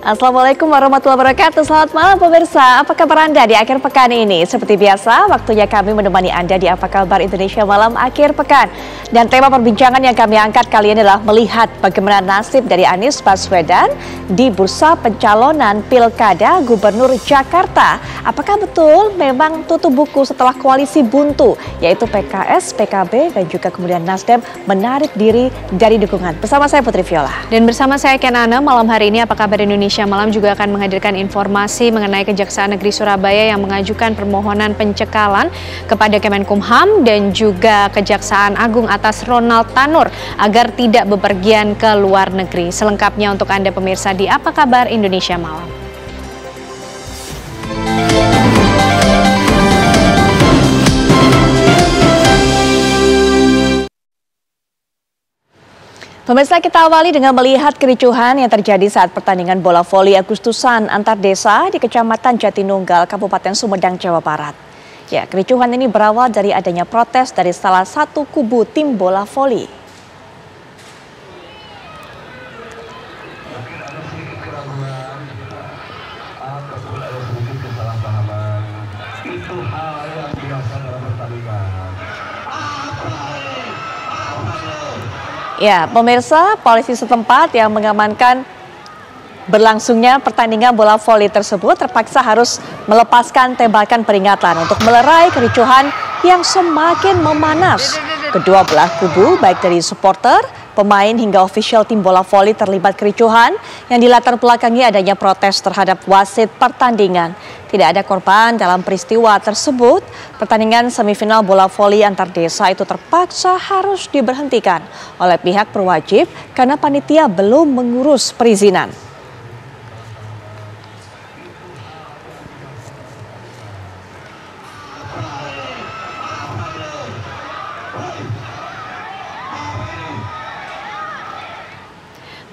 Assalamualaikum warahmatullahi wabarakatuh. Selamat malam pemirsa, apa kabar Anda di akhir pekan ini? Seperti biasa, waktunya kami menemani Anda di Apa Kabar Indonesia Malam Akhir Pekan. Dan tema perbincangan yang kami angkat kali ini adalah melihat bagaimana nasib dari Anies Baswedan di bursa pencalonan Pilkada Gubernur Jakarta. Apakah betul memang tutup buku setelah koalisi buntu, yaitu PKS, PKB, dan juga kemudian Nasdem menarik diri dari dukungan? Bersama saya Putri Viola. Dan bersama saya Kenana, malam hari ini Apa Kabar Indonesia Malam juga akan menghadirkan informasi mengenai Kejaksaan Negeri Surabaya yang mengajukan permohonan pencekalan kepada Kemenkumham dan juga Kejaksaan Agung atas Ronald Tanur agar tidak bepergian ke luar negeri. Selengkapnya untuk Anda pemirsa di Apa Kabar Indonesia Malam. Pemirsa, kita awali dengan melihat kericuhan yang terjadi saat pertandingan bola voli Agustusan antar desa di Kecamatan Jatinunggal, Kabupaten Sumedang, Jawa Barat. Ya, kericuhan ini berawal dari adanya protes dari salah satu kubu tim bola voli. Ya, pemirsa, polisi setempat yang mengamankan berlangsungnya pertandingan bola voli tersebut terpaksa harus melepaskan tembakan peringatan untuk melerai kericuhan yang semakin memanas. Kedua belah kubu, baik dari supporter, pemain hingga ofisial tim bola voli terlibat kericuhan yang dilatar belakangi adanya protes terhadap wasit pertandingan. Tidak ada korban dalam peristiwa tersebut. Pertandingan semifinal bola voli antar desa itu terpaksa harus diberhentikan oleh pihak berwajib karena panitia belum mengurus perizinan.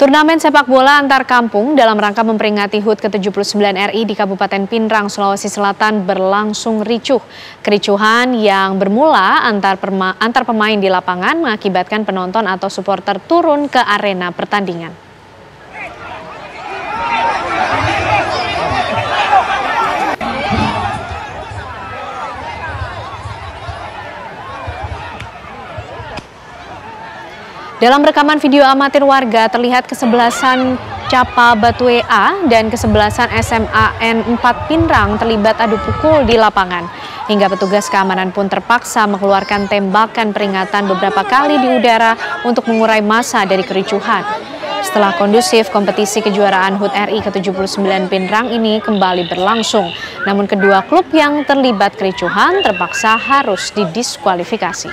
Turnamen sepak bola antar kampung dalam rangka memperingati HUT ke-79 RI di Kabupaten Pinrang, Sulawesi Selatan berlangsung ricuh. Kericuhan yang bermula antar pemain di lapangan mengakibatkan penonton atau supporter turun ke arena pertandingan. Dalam rekaman video amatir warga terlihat kesebelasan Capa Batu A dan kesebelasan SMAN 4 Pinrang terlibat adu pukul di lapangan. Hingga petugas keamanan pun terpaksa mengeluarkan tembakan peringatan beberapa kali di udara untuk mengurai massa dari kericuhan. Setelah kondusif, kompetisi kejuaraan HUT RI ke-79 Pinrang ini kembali berlangsung. Namun kedua klub yang terlibat kericuhan terpaksa harus didiskualifikasi.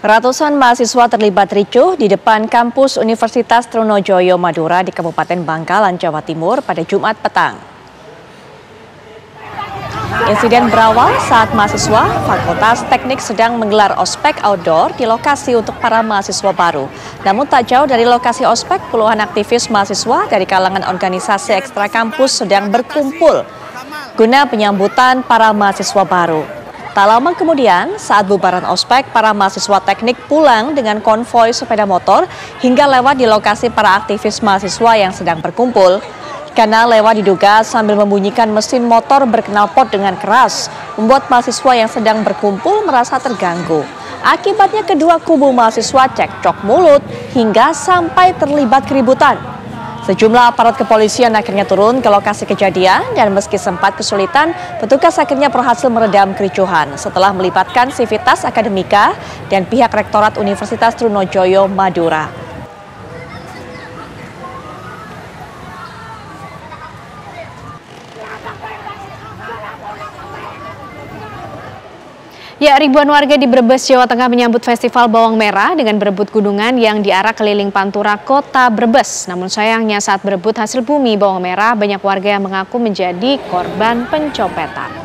Ratusan mahasiswa terlibat ricuh di depan kampus Universitas Trunojoyo Madura di Kabupaten Bangkalan, Jawa Timur pada Jumat petang. Insiden berawal saat mahasiswa Fakultas Teknik sedang menggelar ospek outdoor di lokasi untuk para mahasiswa baru. Namun tak jauh dari lokasi ospek, puluhan aktivis mahasiswa dari kalangan organisasi ekstra kampus sedang berkumpul guna penyambutan para mahasiswa baru. Tak lama kemudian, saat bubaran ospek, para mahasiswa teknik pulang dengan konvoi sepeda motor hingga lewat di lokasi para aktivis mahasiswa yang sedang berkumpul. Karena lewat diduga sambil membunyikan mesin motor berknalpot dengan keras, membuat mahasiswa yang sedang berkumpul merasa terganggu. Akibatnya kedua kubu mahasiswa cekcok mulut hingga sampai terlibat keributan. Sejumlah aparat kepolisian akhirnya turun ke lokasi kejadian dan meski sempat kesulitan, petugas akhirnya berhasil meredam kericuhan setelah melibatkan Sivitas Akademika dan pihak Rektorat Universitas Trunojoyo Madura. Ya, ribuan warga di Brebes, Jawa Tengah menyambut Festival Bawang Merah dengan berebut gunungan yang diarak keliling Pantura Kota Brebes. Namun sayangnya saat berebut hasil bumi bawang merah, banyak warga yang mengaku menjadi korban pencopetan.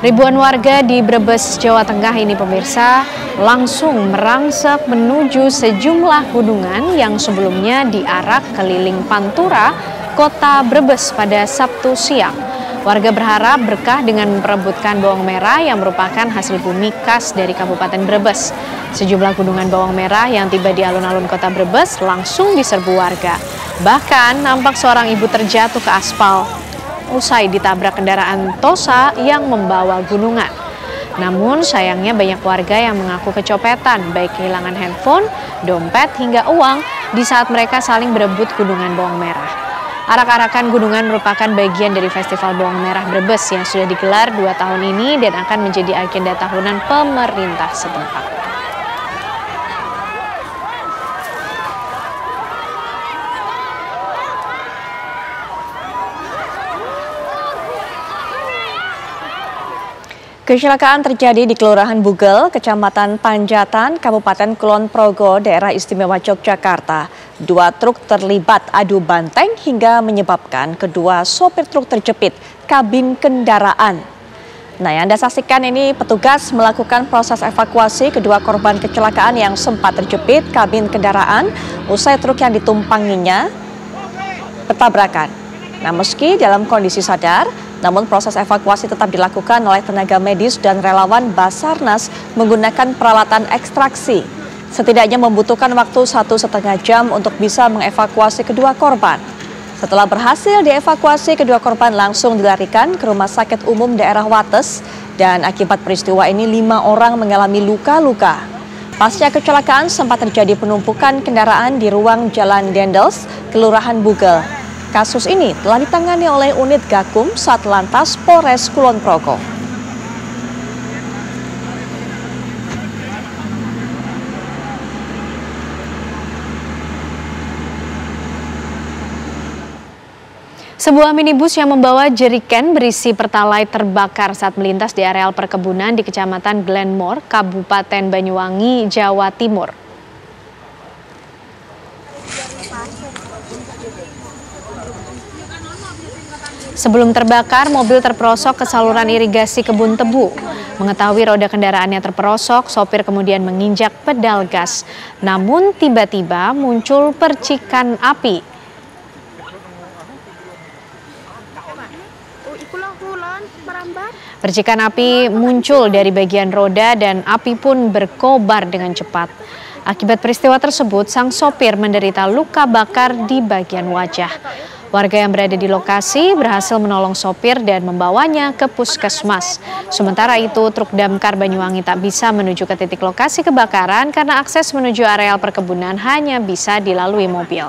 Ribuan warga di Brebes, Jawa Tengah ini pemirsa langsung merangsek menuju sejumlah gunungan yang sebelumnya diarak keliling Pantura Kota Brebes pada Sabtu siang. Warga berharap berkah dengan memperebutkan bawang merah yang merupakan hasil bumi khas dari Kabupaten Brebes. Sejumlah gunungan bawang merah yang tiba di alun-alun kota Brebes langsung diserbu warga. Bahkan nampak seorang ibu terjatuh ke aspal usai ditabrak kendaraan Tosa yang membawa gunungan. Namun sayangnya banyak warga yang mengaku kecopetan, baik kehilangan handphone, dompet, hingga uang di saat mereka saling berebut gunungan bawang merah. Arak-arakan gunungan merupakan bagian dari Festival Bawang Merah Brebes yang sudah digelar 2 tahun ini dan akan menjadi agenda tahunan pemerintah setempat. Kecelakaan terjadi di Kelurahan Bugel, Kecamatan Panjatan, Kabupaten Kulon Progo, Daerah Istimewa Yogyakarta. 2 truk terlibat adu banteng hingga menyebabkan kedua sopir truk terjepit kabin kendaraan. Nah, yang Anda saksikan ini petugas melakukan proses evakuasi kedua korban kecelakaan yang sempat terjepit kabin kendaraan usai truk yang ditumpanginya bertabrakan. Nah, meski dalam kondisi sadar, namun proses evakuasi tetap dilakukan oleh tenaga medis dan relawan Basarnas menggunakan peralatan ekstraksi. Setidaknya membutuhkan waktu 1,5 jam untuk bisa mengevakuasi kedua korban. Setelah berhasil dievakuasi, kedua korban langsung dilarikan ke Rumah Sakit Umum Daerah Wates dan akibat peristiwa ini 5 orang mengalami luka-luka. Pasca kecelakaan sempat terjadi penumpukan kendaraan di ruang Jalan Dendels, Kelurahan Bugel. Kasus ini telah ditangani oleh unit Gakum Satlantas Polres Kulon Progo. Sebuah minibus yang membawa jeriken berisi pertalite terbakar saat melintas di areal perkebunan di Kecamatan Glenmore, Kabupaten Banyuwangi, Jawa Timur. Sebelum terbakar, mobil terperosok ke saluran irigasi kebun tebu. Mengetahui roda kendaraannya terperosok, sopir kemudian menginjak pedal gas. Namun tiba-tiba muncul percikan api. Percikan api muncul dari bagian roda dan api pun berkobar dengan cepat. Akibat peristiwa tersebut, sang sopir menderita luka bakar di bagian wajah. Warga yang berada di lokasi berhasil menolong sopir dan membawanya ke puskesmas. Sementara itu, truk damkar Banyuwangi tak bisa menuju ke titik lokasi kebakaran karena akses menuju areal perkebunan hanya bisa dilalui mobil.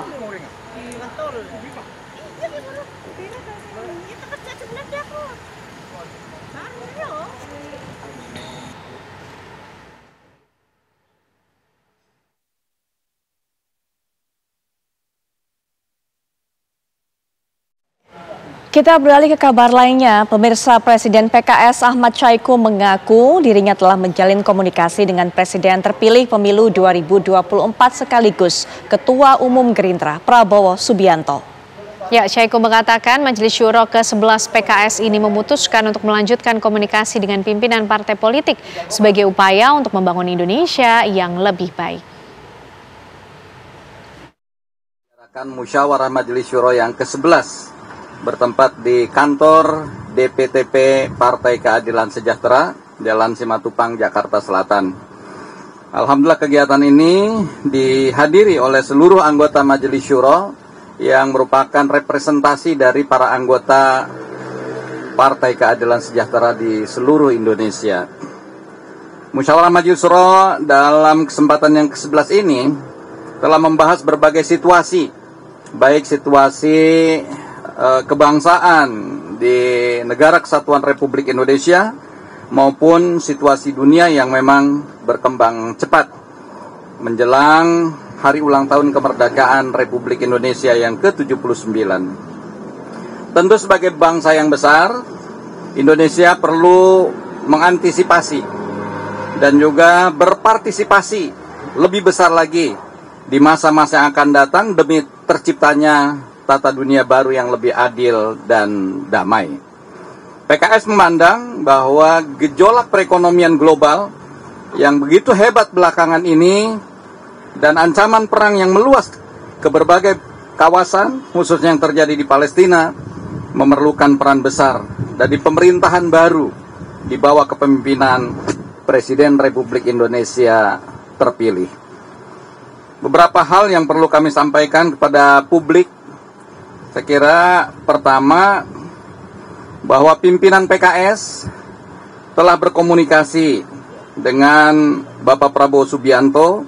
Kita beralih ke kabar lainnya. Pemirsa, Presiden PKS Ahmad Syahiku mengaku dirinya telah menjalin komunikasi dengan Presiden terpilih pemilu 2024 sekaligus Ketua Umum Gerindra Prabowo Subianto. Ya, Syahiku mengatakan Majelis Syuro ke-11 PKS ini memutuskan untuk melanjutkan komunikasi dengan pimpinan partai politik sebagai upaya untuk membangun Indonesia yang lebih baik. Musyawarah Majelis Syuro yang ke-11 bertempat di kantor DPTP Partai Keadilan Sejahtera, Jalan Simatupang, Jakarta Selatan. Alhamdulillah kegiatan ini dihadiri oleh seluruh anggota Majelis Syuro yang merupakan representasi dari para anggota Partai Keadilan Sejahtera di seluruh Indonesia. Musyawarah Majelis Syuro dalam kesempatan yang ke-11 ini telah membahas berbagai situasi, baik situasi kebangsaan di Negara Kesatuan Republik Indonesia maupun situasi dunia yang memang berkembang cepat menjelang hari ulang tahun kemerdekaan Republik Indonesia yang ke-79. Tentu sebagai bangsa yang besar, Indonesia perlu mengantisipasi dan juga berpartisipasi lebih besar lagi di masa-masa yang akan datang demi terciptanya tata dunia baru yang lebih adil dan damai. PKS memandang bahwa gejolak perekonomian global yang begitu hebat belakangan ini dan ancaman perang yang meluas ke berbagai kawasan, khususnya yang terjadi di Palestina, memerlukan peran besar dari pemerintahan baru di bawah kepemimpinan Presiden Republik Indonesia terpilih. Beberapa hal yang perlu kami sampaikan kepada publik. Saya kira pertama, bahwa pimpinan PKS telah berkomunikasi dengan Bapak Prabowo Subianto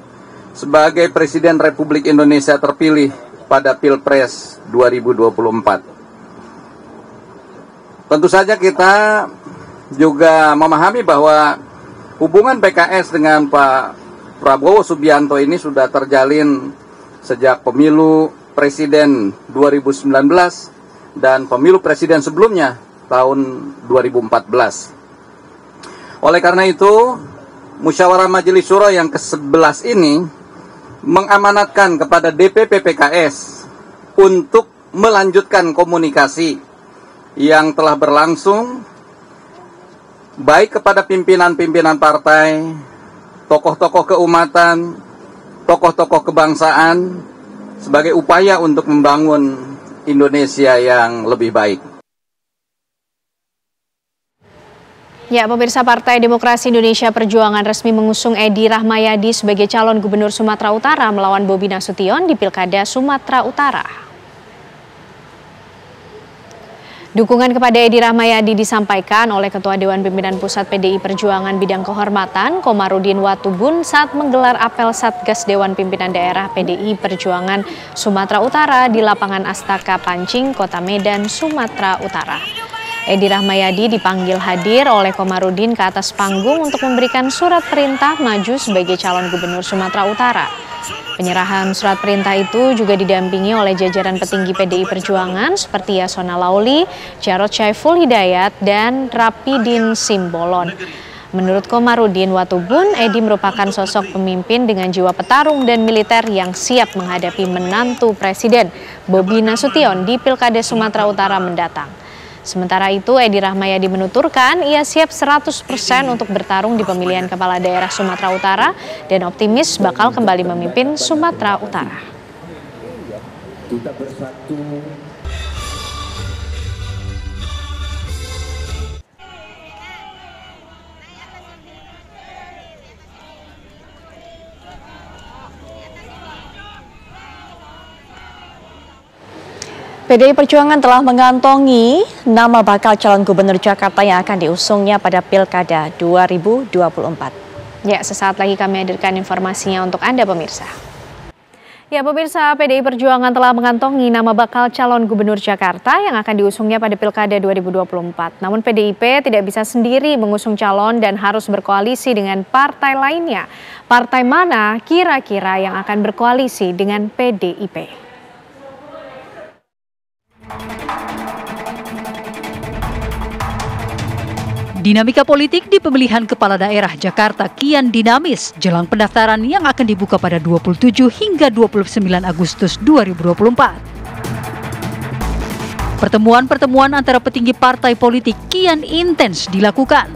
sebagai Presiden Republik Indonesia terpilih pada Pilpres 2024. Tentu saja kita juga memahami bahwa hubungan PKS dengan Pak Prabowo Subianto ini sudah terjalin sejak pemilu Presiden 2019 dan pemilu Presiden sebelumnya tahun 2014. Oleh karena itu, Musyawarah Majelis Syuro yang ke-11 ini mengamanatkan kepada DPP PKS untuk melanjutkan komunikasi yang telah berlangsung baik kepada pimpinan-pimpinan partai, tokoh-tokoh keumatan, tokoh-tokoh kebangsaan sebagai upaya untuk membangun Indonesia yang lebih baik. Ya, pemirsa, Partai Demokrasi Indonesia Perjuangan resmi mengusung Edi Rahmayadi sebagai calon Gubernur Sumatera Utara melawan Bobi Nasution di Pilkada Sumatera Utara. Dukungan kepada Edi Rahmayadi disampaikan oleh Ketua Dewan Pimpinan Pusat PDI Perjuangan Bidang Kehormatan Komarudin Watubun saat menggelar apel Satgas Dewan Pimpinan Daerah PDI Perjuangan Sumatera Utara di lapangan Astaka Pancing, Kota Medan, Sumatera Utara. Edi Rahmayadi dipanggil hadir oleh Komarudin ke atas panggung untuk memberikan surat perintah maju sebagai calon Gubernur Sumatera Utara. Penyerahan surat perintah itu juga didampingi oleh jajaran petinggi PDI Perjuangan seperti Yasona Lauli, Jarod Syaiful Hidayat, dan Rapidin Simbolon. Menurut Komarudin Watubun, Edi merupakan sosok pemimpin dengan jiwa petarung dan militer yang siap menghadapi menantu Presiden Bobi Nasution di Pilkada Sumatera Utara mendatang. Sementara itu, Edi Rahmayadi menuturkan ia siap 100% untuk bertarung di pemilihan kepala daerah Sumatera Utara dan optimis bakal kembali memimpin Sumatera Utara. Kita bersatu. PDI Perjuangan telah mengantongi nama bakal calon Gubernur Jakarta yang akan diusungnya pada Pilkada 2024. Ya, sesaat lagi kami hadirkan informasinya untuk Anda, pemirsa. Ya, pemirsa, PDI Perjuangan telah mengantongi nama bakal calon Gubernur Jakarta yang akan diusungnya pada Pilkada 2024. Namun PDIP tidak bisa sendiri mengusung calon dan harus berkoalisi dengan partai lainnya. Partai mana kira-kira yang akan berkoalisi dengan PDIP? Dinamika politik di pemilihan kepala daerah Jakarta kian dinamis jelang pendaftaran yang akan dibuka pada 27 hingga 29 Agustus 2024. Pertemuan-pertemuan antara petinggi partai politik kian intens dilakukan.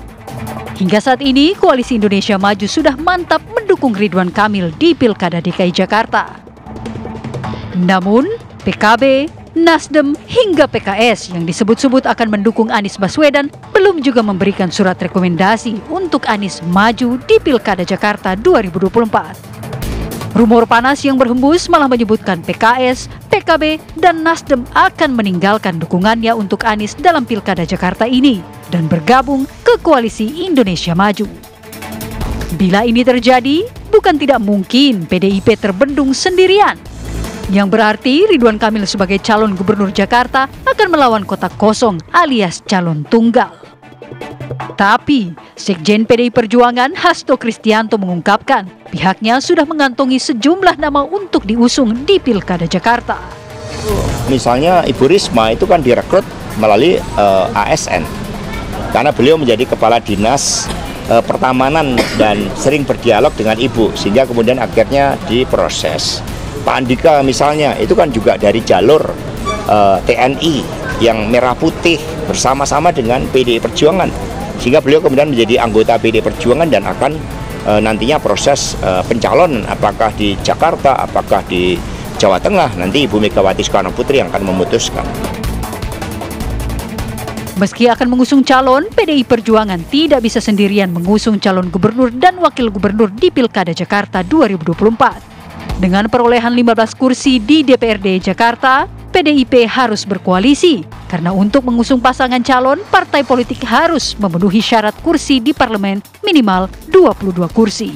Hingga saat ini, Koalisi Indonesia Maju sudah mantap mendukung Ridwan Kamil di Pilkada DKI Jakarta. Namun, PKB, Nasdem hingga PKS yang disebut-sebut akan mendukung Anies Baswedan belum juga memberikan surat rekomendasi untuk Anies maju di Pilkada Jakarta 2024. Rumor panas yang berhembus malah menyebutkan PKS, PKB, dan Nasdem akan meninggalkan dukungannya untuk Anies dalam Pilkada Jakarta ini dan bergabung ke Koalisi Indonesia Maju. Bila ini terjadi, bukan tidak mungkin PDIP terbendung sendirian. Yang berarti Ridwan Kamil sebagai calon Gubernur Jakarta akan melawan kota kosong alias calon tunggal. Tapi Sekjen PDI Perjuangan Hasto Kristianto mengungkapkan pihaknya sudah mengantongi sejumlah nama untuk diusung di Pilkada Jakarta. Misalnya Ibu Risma itu kan direkrut melalui ASN karena beliau menjadi kepala dinas pertamanan dan sering berdialog dengan Ibu sehingga kemudian akhirnya diproses. Pak Andika misalnya itu kan juga dari jalur TNI yang merah putih bersama-sama dengan PDI Perjuangan sehingga beliau kemudian menjadi anggota PDI Perjuangan dan akan nantinya proses pencalonan apakah di Jakarta, apakah di Jawa Tengah, nanti Ibu Megawati Soekarno Putri yang akan memutuskan. Meski akan mengusung calon, PDI Perjuangan tidak bisa sendirian mengusung calon gubernur dan wakil gubernur di Pilkada Jakarta 2024. Dengan perolehan 15 kursi di DPRD Jakarta, PDIP harus berkoalisi, karena untuk mengusung pasangan calon, partai politik harus memenuhi syarat kursi di parlemen minimal 22 kursi.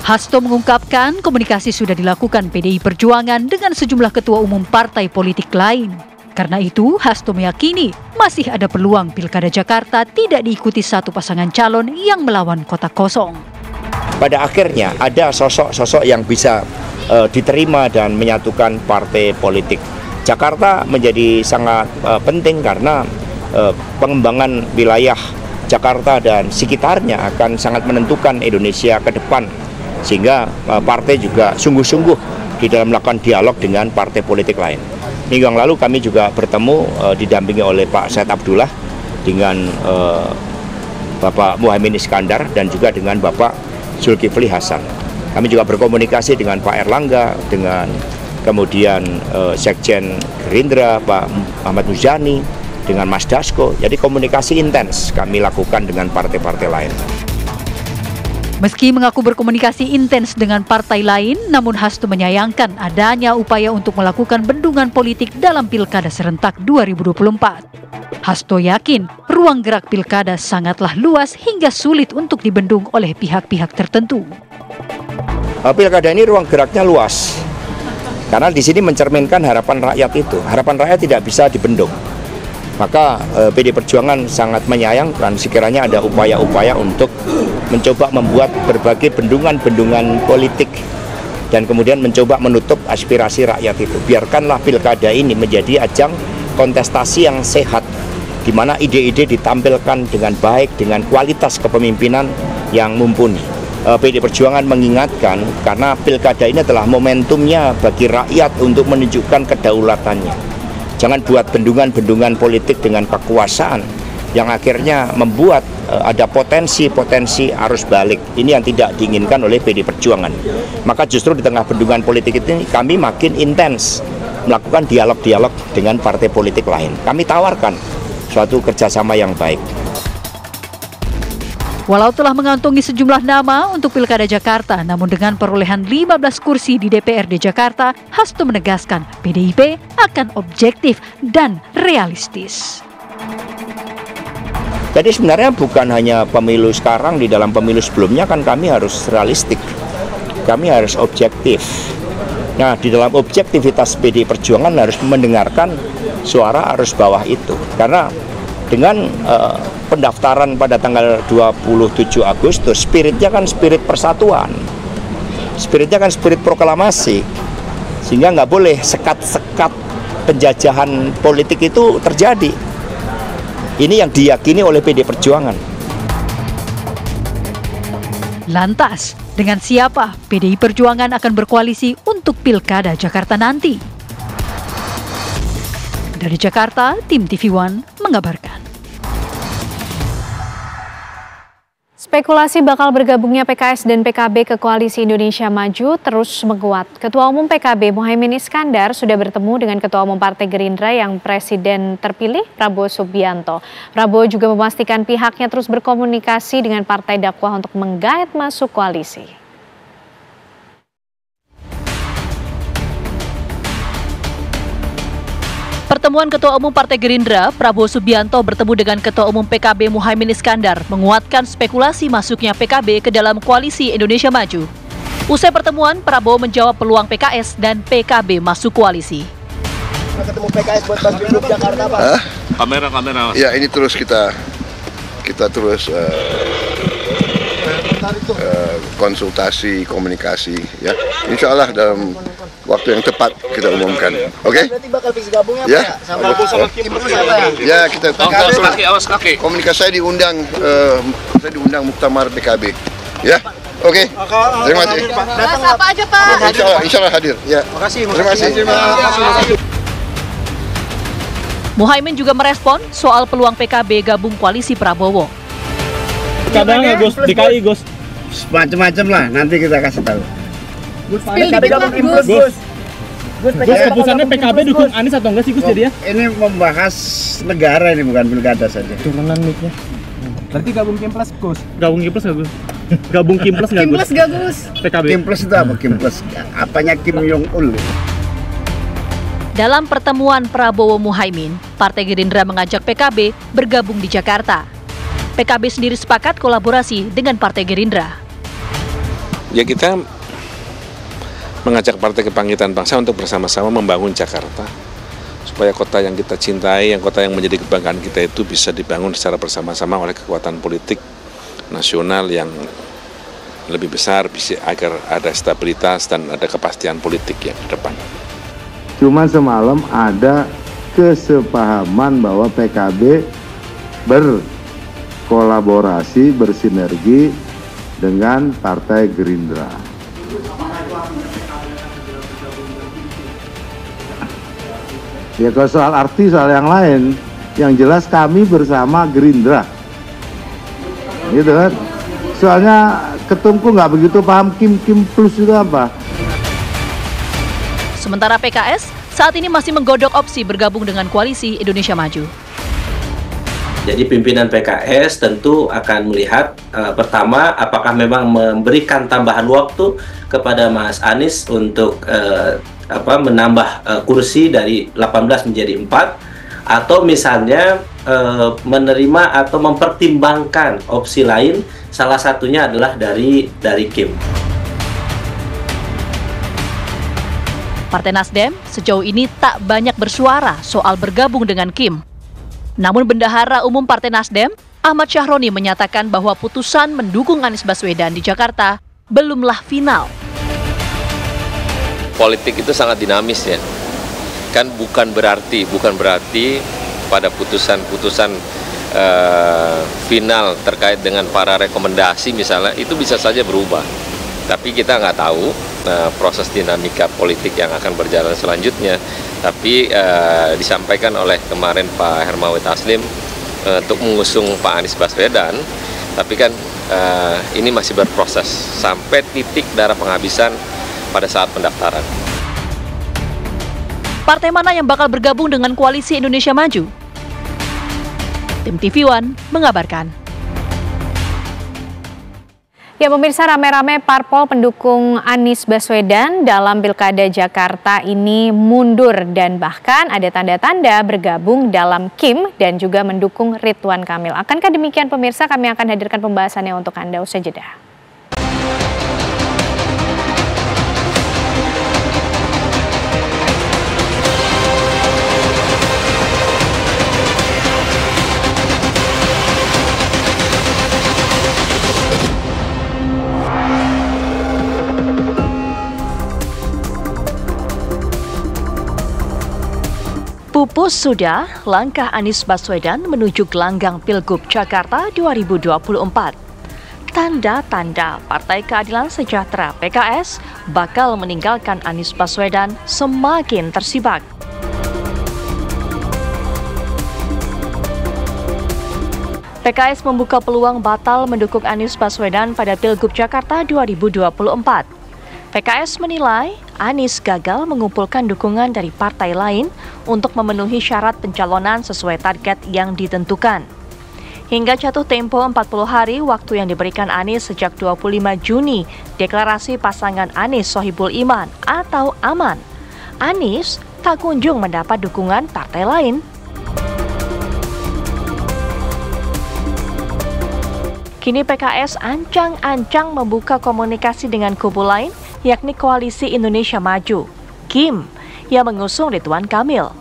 Hasto mengungkapkan komunikasi sudah dilakukan PDI Perjuangan dengan sejumlah ketua umum partai politik lain. Karena itu, Hasto meyakini masih ada peluang Pilkada Jakarta tidak diikuti satu pasangan calon yang melawan kota kosong. Pada akhirnya ada sosok-sosok yang bisa diterima dan menyatukan partai politik. Jakarta menjadi sangat penting karena pengembangan wilayah Jakarta dan sekitarnya akan sangat menentukan Indonesia ke depan. Sehingga partai juga sungguh-sungguh di dalam melakukan dialog dengan partai politik lain. Minggu yang lalu kami juga bertemu didampingi oleh Pak Said Abdullah dengan Bapak Muhaimin Iskandar dan juga dengan Bapak Zulkifli Hasan. Kami juga berkomunikasi dengan Pak Erlangga, dengan kemudian Sekjen Gerindra Pak Ahmad Muzani, dengan Mas Dasko. Jadi komunikasi intens kami lakukan dengan partai-partai lain. Meski mengaku berkomunikasi intens dengan partai lain, namun Hasto menyayangkan adanya upaya untuk melakukan bendungan politik dalam Pilkada serentak 2024. Hasto yakin ruang gerak Pilkada sangatlah luas hingga sulit untuk dibendung oleh pihak-pihak tertentu. Pilkada ini ruang geraknya luas, karena di sini mencerminkan harapan rakyat itu. Harapan rakyat tidak bisa dibendung. Maka PD Perjuangan sangat menyayangkan sekiranya ada upaya-upaya untuk mencoba membuat berbagai bendungan-bendungan politik dan kemudian mencoba menutup aspirasi rakyat itu. Biarkanlah pilkada ini menjadi ajang kontestasi yang sehat, di mana ide-ide ditampilkan dengan baik, dengan kualitas kepemimpinan yang mumpuni. PD Perjuangan mengingatkan karena pilkada ini adalah momentumnya bagi rakyat untuk menunjukkan kedaulatannya. Jangan buat bendungan-bendungan politik dengan kekuasaan yang akhirnya membuat ada potensi-potensi arus balik. Ini yang tidak diinginkan oleh PD Perjuangan. Maka justru di tengah bendungan politik ini kami makin intens melakukan dialog-dialog dengan partai politik lain. Kami tawarkan suatu kerjasama yang baik. Walau telah mengantongi sejumlah nama untuk Pilkada Jakarta, namun dengan perolehan 15 kursi di DPRD Jakarta, Hasto menegaskan PDIP akan objektif dan realistis. Jadi sebenarnya bukan hanya pemilu sekarang, di dalam pemilu sebelumnya kan kami harus realistik, kami harus objektif. Nah, di dalam objektivitas PDI Perjuangan harus mendengarkan suara arus bawah itu. Karena dengan pendaftaran pada tanggal 27 Agustus, spiritnya kan spirit persatuan, spiritnya kan spirit proklamasi, sehingga nggak boleh sekat-sekat penjajahan politik itu terjadi. Ini yang diyakini oleh PD Perjuangan. Lantas, dengan siapa PDI Perjuangan akan berkoalisi untuk Pilkada Jakarta nanti? Dari Jakarta, tim TV One mengabarkan. Spekulasi bakal bergabungnya PKS dan PKB ke Koalisi Indonesia Maju terus menguat. Ketua Umum PKB Muhaimin Iskandar sudah bertemu dengan Ketua Umum Partai Gerindra yang Presiden terpilih Prabowo Subianto. Prabowo juga memastikan pihaknya terus berkomunikasi dengan Partai Dakwah untuk menggait masuk koalisi. Pertemuan Ketua Umum Partai Gerindra, Prabowo Subianto bertemu dengan Ketua Umum PKB Muhaimin Iskandar menguatkan spekulasi masuknya PKB ke dalam Koalisi Indonesia Maju. Usai pertemuan, Prabowo menjawab peluang PKS dan PKB masuk koalisi. Ketemu PKS buat bantu Jakarta, Pak. Kamera. Ya, ini terus kita terus konsultasi, komunikasi, ya. Insya Allah dalam waktu yang tepat kita umumkan. Oke? Berarti bakal fix gabung ya? Pak? Sama tim ya, kita awas kaki. komunikasi saya diundang muktamar PKB. Ya? Oke. Terima kasih. Datang apa aja, Pak? Insya Allah hadir. Ya. Terima kasih. Muhaimin juga merespon soal peluang PKB gabung koalisi Prabowo. Kadang Gus, DKI Gus. Macam-macam lah, nanti kita kasih tahu. PKB gabung Gus. Gus, keputusannya PKB dukung Anies atau enggak sih Gus jadi ya? Ini membahas negara ini, bukan pilkada saja. Turunan mic-nya. Berarti gabung Kimples Gus? Gabung Kimples nggak Gus? Gabung Kimples nggak Gus? Kimples nggak Gus? PKB. Kimples itu apa? Kimples? Apanya Kim Jong Un? Dalam pertemuan Prabowo Muhaimin, Partai Gerindra mengajak PKB bergabung di Jakarta. PKB sendiri sepakat kolaborasi dengan Partai Gerindra. Ya kita mengajak Partai Kebangkitan Bangsa untuk bersama-sama membangun Jakarta. Supaya kota yang kita cintai, yang kota yang menjadi kebanggaan kita itu bisa dibangun secara bersama-sama oleh kekuatan politik nasional yang lebih besar, agar ada stabilitas dan ada kepastian politik yang ke depan. Cuma semalam ada kesepahaman bahwa PKB berkolaborasi, bersinergi dengan Partai Gerindra. Ya kalau soal arti soal yang lain, yang jelas kami bersama Gerindra, gitu kan? Soalnya ketumku nggak begitu paham Kim plus itu apa. Sementara PKS saat ini masih menggodok opsi bergabung dengan Koalisi Indonesia Maju. Jadi pimpinan PKS tentu akan melihat pertama apakah memang memberikan tambahan waktu kepada Mas Anies untuk menambah kursi dari 18 menjadi 4, atau misalnya menerima atau mempertimbangkan opsi lain, salah satunya adalah dari Kim. Partai Nasdem sejauh ini tak banyak bersuara soal bergabung dengan Kim. Namun Bendahara Umum Partai Nasdem, Ahmad Syahroni, menyatakan bahwa putusan mendukung Anies Baswedan di Jakarta belumlah final. Politik itu sangat dinamis ya, kan bukan berarti pada putusan-putusan final terkait dengan para rekomendasi misalnya itu bisa saja berubah. Tapi kita nggak tahu proses dinamika politik yang akan berjalan selanjutnya. Tapi disampaikan oleh kemarin Pak Hermawi Taslim untuk mengusung Pak Anies Baswedan, tapi kan ini masih berproses sampai titik darah penghabisan pada saat pendaftaran. Partai mana yang bakal bergabung dengan Koalisi Indonesia Maju? Tim TV One mengabarkan. Ya pemirsa, rame-rame parpol pendukung Anies Baswedan dalam Pilkada Jakarta ini mundur dan bahkan ada tanda-tanda bergabung dalam Kim dan juga mendukung Ridwan Kamil. Akankah demikian pemirsa? Kami akan hadirkan pembahasannya untuk Anda usai jeda. Pupus sudah langkah Anies Baswedan menuju gelanggang Pilgub Jakarta 2024. Tanda-tanda Partai Keadilan Sejahtera (PKS) bakal meninggalkan Anies Baswedan semakin tersibak. PKS membuka peluang batal mendukung Anies Baswedan pada Pilgub Jakarta 2024. PKS menilai Anies gagal mengumpulkan dukungan dari partai lain untuk memenuhi syarat pencalonan sesuai target yang ditentukan. Hingga jatuh tempo 40 hari waktu yang diberikan Anies sejak 25 Juni, deklarasi pasangan Anies Sohibul Iman atau Aman, Anies tak kunjung mendapat dukungan partai lain. Kini PKS ancang-ancang membuka komunikasi dengan kubu lain, yakni Koalisi Indonesia Maju, Kim, yang mengusung Ridwan Kamil.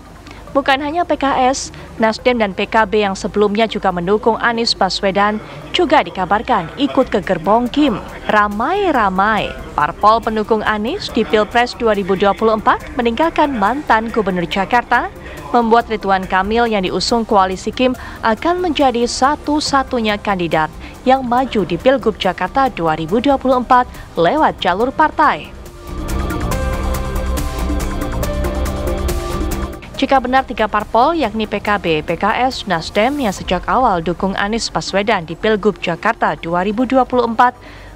Bukan hanya PKS, Nasdem dan PKB yang sebelumnya juga mendukung Anies Baswedan juga dikabarkan ikut ke gerbong Kim. Ramai-ramai parpol pendukung Anies di Pilpres 2024 meninggalkan mantan Gubernur Jakarta, membuat Ridwan Kamil yang diusung Koalisi Kim akan menjadi satu-satunya kandidat yang maju di Pilgub Jakarta 2024 lewat jalur partai. Jika benar tiga parpol yakni PKB, PKS, Nasdem yang sejak awal dukung Anies Baswedan di Pilgub Jakarta 2024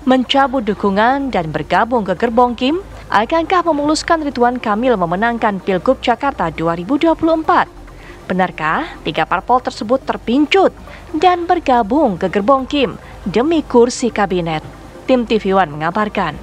mencabut dukungan dan bergabung ke gerbong Kim, akankah memuluskan Ridwan Kamil memenangkan Pilgub Jakarta 2024? Benarkah 3 parpol tersebut terpincut dan bergabung ke gerbong Kim demi kursi kabinet? Tim TV One mengabarkan.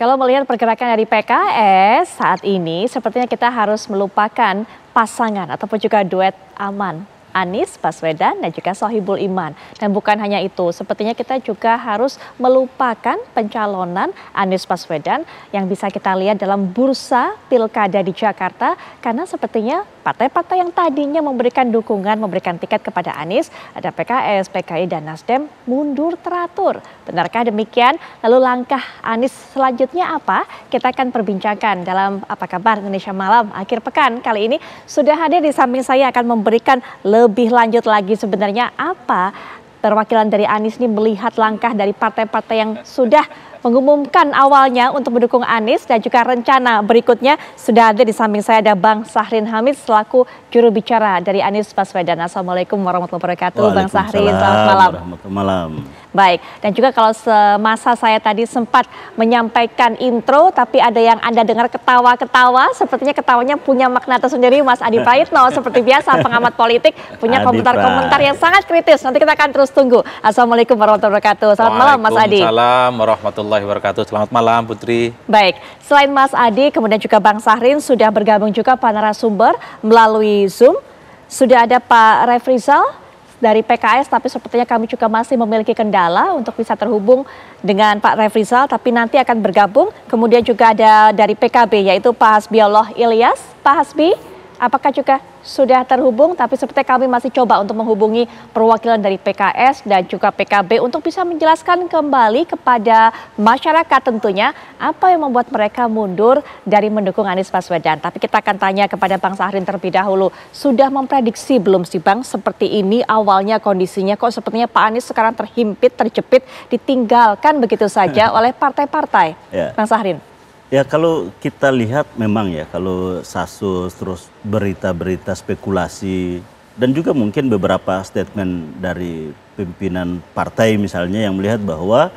Kalau melihat pergerakan dari PKS saat ini, sepertinya kita harus melupakan pasangan ataupun juga duet aman Anies Baswedan dan juga Sohibul Iman. Dan bukan hanya itu, sepertinya kita juga harus melupakan pencalonan Anies Baswedan yang bisa kita lihat dalam bursa pilkada di Jakarta, karena sepertinya partai-partai yang tadinya memberikan dukungan, memberikan tiket kepada Anies, ada PKS, PKI, dan Nasdem, mundur teratur. Benarkah demikian? Lalu langkah Anies selanjutnya apa? Kita akan perbincangkan dalam Apa Kabar Indonesia Malam akhir pekan. Kali ini sudah hadir di samping saya akan memberikan lebih lanjut lagi sebenarnya apa perwakilan dari Anies ini melihat langkah dari partai-partai yang sudah mengumumkan awalnya untuk mendukung Anies dan juga rencana berikutnya. Sudah ada di samping saya ada Bang Sahrin Hamid selaku juru bicara dari Anies Baswedan. Assalamualaikum warahmatullahi wabarakatuh. Bang Sahrin, selamat malam. Malam. Baik, dan juga kalau semasa saya tadi sempat menyampaikan intro, tapi ada yang Anda dengar ketawa-ketawa, sepertinya ketawanya punya makna tersendiri. Mas Adi Praitno, seperti biasa pengamat politik, punya komentar-komentar yang sangat kritis. Nanti kita akan terus tunggu. Assalamualaikum warahmatullahi wabarakatuh. Selamat malam Mas Adi. Waalaikumsalam warahmatullahi wabarakatuh. Selamat malam Putri. Baik, selain Mas Adi, kemudian juga Bang Sahrin sudah bergabung juga para narasumber melalui Zoom. Sudah ada Pak Refrizal dari PKS, tapi sepertinya kami juga masih memiliki kendala untuk bisa terhubung dengan Pak Refrizal, tapi nanti akan bergabung. Kemudian juga ada dari PKB, yaitu Pak Hasbiullah Ilyas. Pak Hasbi, apakah juga sudah terhubung? Tapi sepertinya kami masih coba untuk menghubungi perwakilan dari PKS dan juga PKB untuk bisa menjelaskan kembali kepada masyarakat tentunya apa yang membuat mereka mundur dari mendukung Anies Baswedan. Tapi kita akan tanya kepada Bang Sahrin terlebih dahulu. Sudah memprediksi belum sih Bang seperti ini awalnya kondisinya, kok sepertinya Pak Anies sekarang terhimpit, terjepit, ditinggalkan begitu saja oleh partai-partai? Ya. Bang Sahrin. Ya, kalau kita lihat memang ya, kalau kasus terus berita-berita spekulasi dan juga mungkin beberapa statement dari pimpinan partai misalnya yang melihat bahwa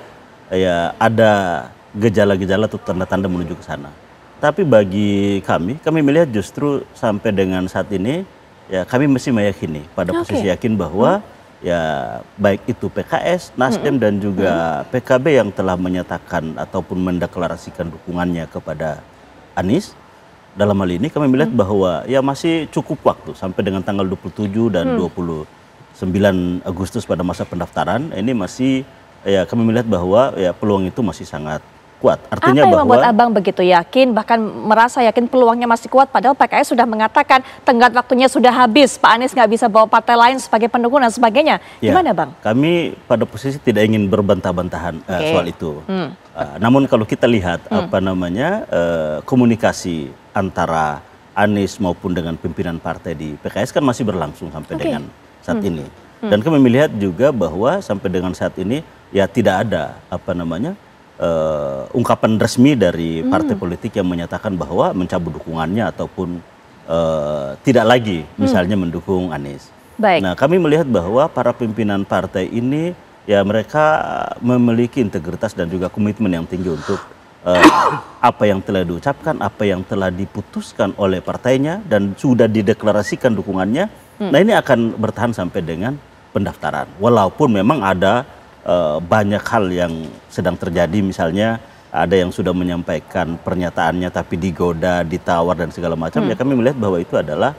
ya ada gejala-gejala atau tanda-tanda menuju ke sana. Tapi bagi kami melihat justru sampai dengan saat ini ya kami masih meyakini pada posisi yakin bahwa ya baik itu PKS, Nasdem dan juga PKB yang telah menyatakan ataupun mendeklarasikan dukungannya kepada Anies. Dalam hal ini kami melihat bahwa ya masih cukup waktu sampai dengan tanggal 27 dan 29 Agustus pada masa pendaftaran. Ini masih ya kami melihat bahwa ya peluang itu masih sangat kuat. Artinya apa yang bahwa membuat Abang begitu yakin, bahkan merasa yakin peluangnya masih kuat, padahal PKS sudah mengatakan tenggat waktunya sudah habis, Pak Anies nggak bisa bawa partai lain sebagai pendukung dan sebagainya. Gimana Bang? Kami pada posisi tidak ingin berbantah-bantahan soal itu. Namun kalau kita lihat komunikasi antara Anies maupun dengan pimpinan partai di PKS kan masih berlangsung sampai dengan saat ini. Dan kami melihat juga bahwa sampai dengan saat ini ya tidak ada ungkapan resmi dari partai politik yang menyatakan bahwa mencabut dukungannya ataupun tidak lagi misalnya mendukung Anies. Baik. Nah, kami melihat bahwa para pimpinan partai ini ya mereka memiliki integritas dan juga komitmen yang tinggi untuk apa yang telah diucapkan, apa yang telah diputuskan oleh partainya dan sudah dideklarasikan dukungannya. Nah, ini akan bertahan sampai dengan pendaftaran. Walaupun memang ada banyak hal yang sedang terjadi, misalnya ada yang sudah menyampaikan pernyataannya tapi digoda, ditawar dan segala macam. Ya kami melihat bahwa itu adalah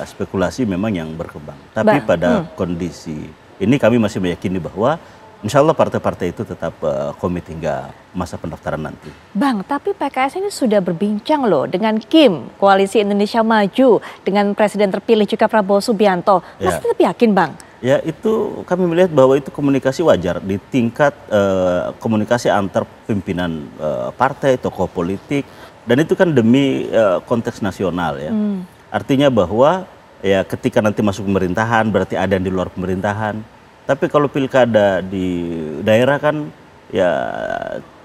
spekulasi memang yang berkembang. Tapi pada kondisi ini kami masih meyakini bahwa insya Allah partai-partai itu tetap komit hingga masa pendaftaran nanti. Bang, tapi PKS ini sudah berbincang loh dengan Kim, Koalisi Indonesia Maju, dengan Presiden terpilih juga Prabowo Subianto. Masih tetap yakin Bang? Ya, itu kami melihat bahwa itu komunikasi wajar di tingkat komunikasi antar pimpinan partai, tokoh politik, dan itu kan demi konteks nasional ya. Artinya bahwa ya ketika nanti masuk pemerintahan berarti ada yang di luar pemerintahan. Tapi kalau pilkada di daerah kan ya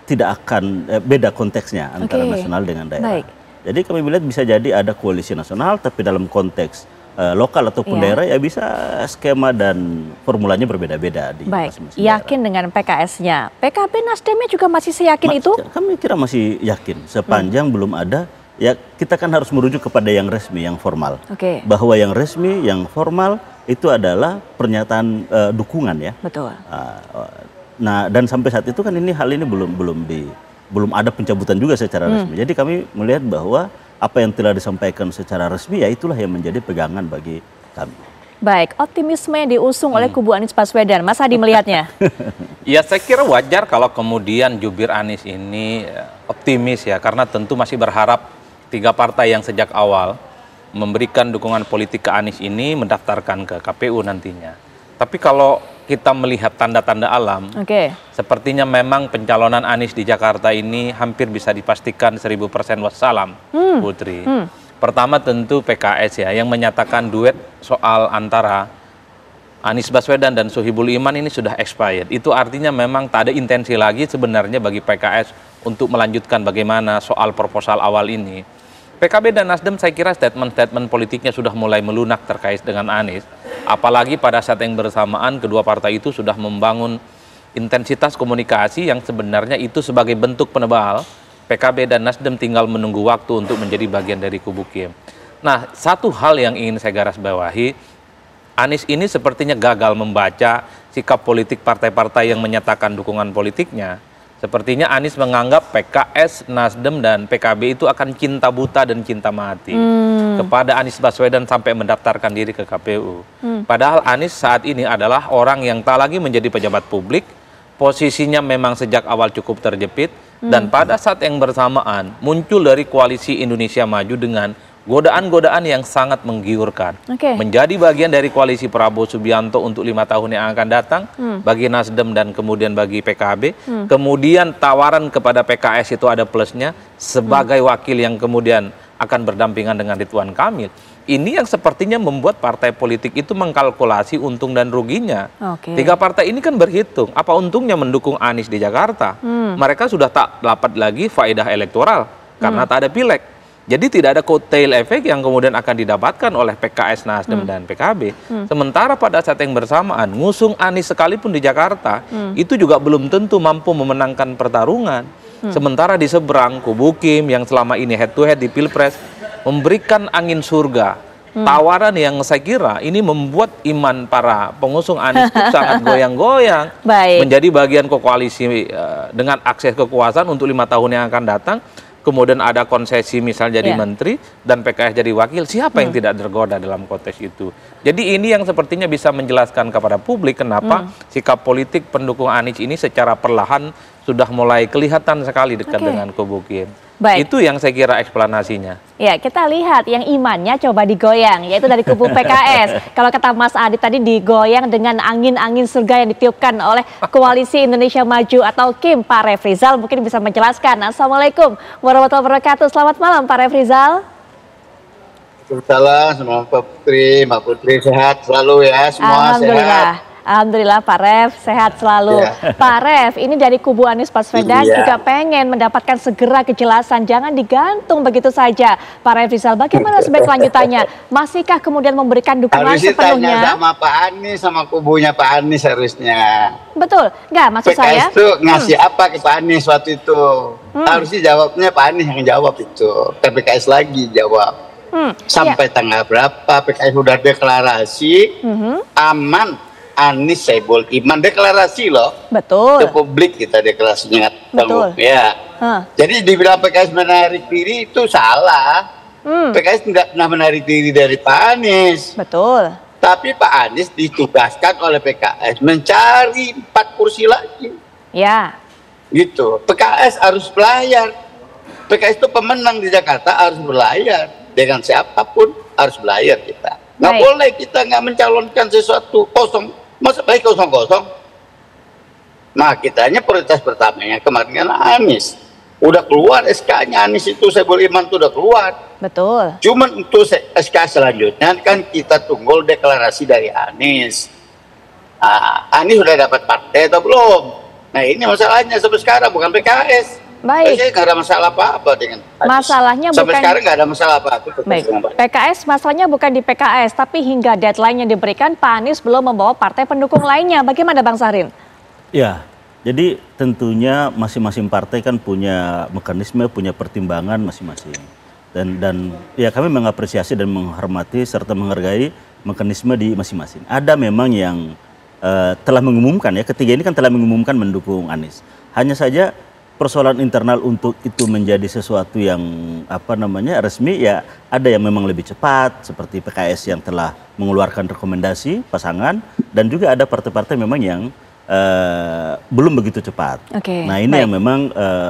tidak akan beda konteksnya antara nasional dengan daerah. Jadi kami melihat bisa jadi ada koalisi nasional tapi dalam konteks lokal ataupun Iya. daerah, ya bisa skema dan formulanya berbeda-beda di Baik, masing-masing yakin dengan PKS-nya. PKB Nasdemnya juga masih seyakin itu? Kami kira masih yakin sepanjang belum ada, ya kita kan harus merujuk kepada yang resmi, yang formal. Oke. Bahwa yang resmi, yang formal itu adalah pernyataan dukungan ya. Betul. Nah, dan sampai saat itu kan hal ini belum ada pencabutan juga secara resmi. Jadi kami melihat bahwa apa yang telah disampaikan secara resmi, ya itulah yang menjadi pegangan bagi kami. Baik, optimisme yang diusung oleh kubu Anies Baswedan, Mas Hadi melihatnya? Ya, saya kira wajar kalau kemudian jubir Anies ini optimis ya, karena tentu masih berharap 3 partai yang sejak awal memberikan dukungan politik ke Anies ini mendaftarkan ke KPU nantinya. Tapi kalau kita melihat tanda-tanda alam, sepertinya memang pencalonan Anies di Jakarta ini hampir bisa dipastikan 1000% wassalam, Putri. Pertama tentu PKS ya, yang menyatakan duet soal antara Anies Baswedan dan Sohibul Iman ini sudah expired. Itu artinya memang tak ada intensi lagi sebenarnya bagi PKS untuk melanjutkan bagaimana soal proposal awal ini. PKB dan Nasdem saya kira statement-statement politiknya sudah mulai melunak terkait dengan Anies. Apalagi pada saat yang bersamaan kedua partai itu sudah membangun intensitas komunikasi yang sebenarnya itu sebagai bentuk penebal. PKB dan Nasdem tinggal menunggu waktu untuk menjadi bagian dari kubu Kim. Nah, satu hal yang ingin saya garis bawahi, Anies ini sepertinya gagal membaca sikap politik partai-partai yang menyatakan dukungan politiknya. Sepertinya Anies menganggap PKS, Nasdem, dan PKB itu akan cinta buta dan cinta mati kepada Anies Baswedan sampai mendaftarkan diri ke KPU. Padahal Anies saat ini adalah orang yang tak lagi menjadi pejabat publik, posisinya memang sejak awal cukup terjepit, dan pada saat yang bersamaan muncul dari koalisi Indonesia Maju dengan godaan-godaan yang sangat menggiurkan. Menjadi bagian dari koalisi Prabowo Subianto untuk 5 tahun yang akan datang, bagi Nasdem dan kemudian bagi PKB. Kemudian tawaran kepada PKS itu ada plusnya, sebagai wakil yang kemudian akan berdampingan dengan Ridwan Kamil. Ini yang sepertinya membuat partai politik itu mengkalkulasi untung dan ruginya. 3 partai ini kan berhitung, apa untungnya mendukung Anies di Jakarta. Mereka sudah tak dapat lagi faedah elektoral, karena tak ada pileg. Jadi tidak ada coattail effect yang kemudian akan didapatkan oleh PKS, Nasdem, dan PKB. Sementara pada saat yang bersamaan, ngusung Anies sekalipun di Jakarta, itu juga belum tentu mampu memenangkan pertarungan. Sementara di seberang, kubu Kim yang selama ini head to head di Pilpres, memberikan angin surga. Tawaran yang saya kira ini membuat iman para pengusung Anies itu sangat goyang-goyang. Menjadi bagian koalisi dengan akses kekuasaan untuk 5 tahun yang akan datang. Kemudian ada konsesi misal jadi menteri dan PKS jadi wakil, siapa yang tidak tergoda dalam konteks itu. Jadi ini yang sepertinya bisa menjelaskan kepada publik kenapa sikap politik pendukung Anies ini secara perlahan sudah mulai kelihatan sekali dekat dengan kubu Kim. Itu yang saya kira eksplanasinya. Ya, kita lihat yang imannya coba digoyang, yaitu dari kubu PKS. Kalau kata Mas Adi tadi digoyang dengan angin-angin surga yang ditiupkan oleh Koalisi Indonesia Maju atau KIM. Pak Refrizal mungkin bisa menjelaskan. Assalamualaikum warahmatullahi wabarakatuh. Selamat malam Pak Refrizal. Waalaikumsalam, Mbak Putri sehat selalu ya, semua sehat. Alhamdulillah Pak Ref, sehat selalu. Pak Ref, ini dari kubu Anies Baswedan juga pengen mendapatkan segera kejelasan, jangan digantung begitu saja. Pak Refrizal, bagaimana sebaik lanjutannya? Masihkah kemudian memberikan dukungan sepenuhnya? Harus ditanya sama Pak Anies, sama kubunya Pak Anies harusnya. Betul, nggak maksud saya? PKS itu ngasih apa ke Pak Anies waktu itu? Harusnya jawabnya Pak Anies yang jawab itu, ke PKS lagi jawab. Sampai tanggal berapa PKS sudah deklarasi, aman. Anies Sohibul Iman deklarasi loh. Betul. Ke publik kita deklarasinya. Betul. Ya. Jadi dibilang PKS menarik diri itu salah. PKS tidak pernah menarik diri dari Pak Anies. Betul. Tapi Pak Anies ditugaskan oleh PKS mencari 4 kursi lagi. Ya. Gitu. PKS harus belayar. PKS itu pemenang di Jakarta harus berlayar. Dengan siapapun harus belayar kita. Nggak boleh kita nggak mencalonkan sesuatu kosong. Masa baik kosong-kosong. Nah, kitanya prioritas pertamanya kemarin kan Anies. Udah keluar SK-nya Anies itu, Sohibul Iman itu udah keluar. Betul. Cuman untuk SK selanjutnya kan kita tunggu deklarasi dari Anies. Anies sudah dapat partai atau belum? Nah, ini masalahnya sampai sekarang, bukan PKS. Baik. Saya nggak ada masalah apa-apa dengan Anies. Masalahnya sampai bukan... sekarang nggak ada masalah apa-apa. Baik, PKS masalahnya bukan di PKS, tapi hingga deadline yang diberikan Pak Anies belum membawa partai pendukung lainnya. Bagaimana Bang Sahrin? Ya, jadi tentunya masing-masing partai kan punya mekanisme, punya pertimbangan masing-masing. Dan ya kami mengapresiasi dan menghormati serta menghargai mekanisme di masing-masing. Ada memang yang telah mengumumkan ya, ketiga ini kan telah mengumumkan mendukung Anies. Hanya saja persoalan internal untuk itu menjadi sesuatu yang resmi ya, ada yang memang lebih cepat seperti PKS yang telah mengeluarkan rekomendasi pasangan, dan juga ada partai-partai memang yang belum begitu cepat. Nah ini yang memang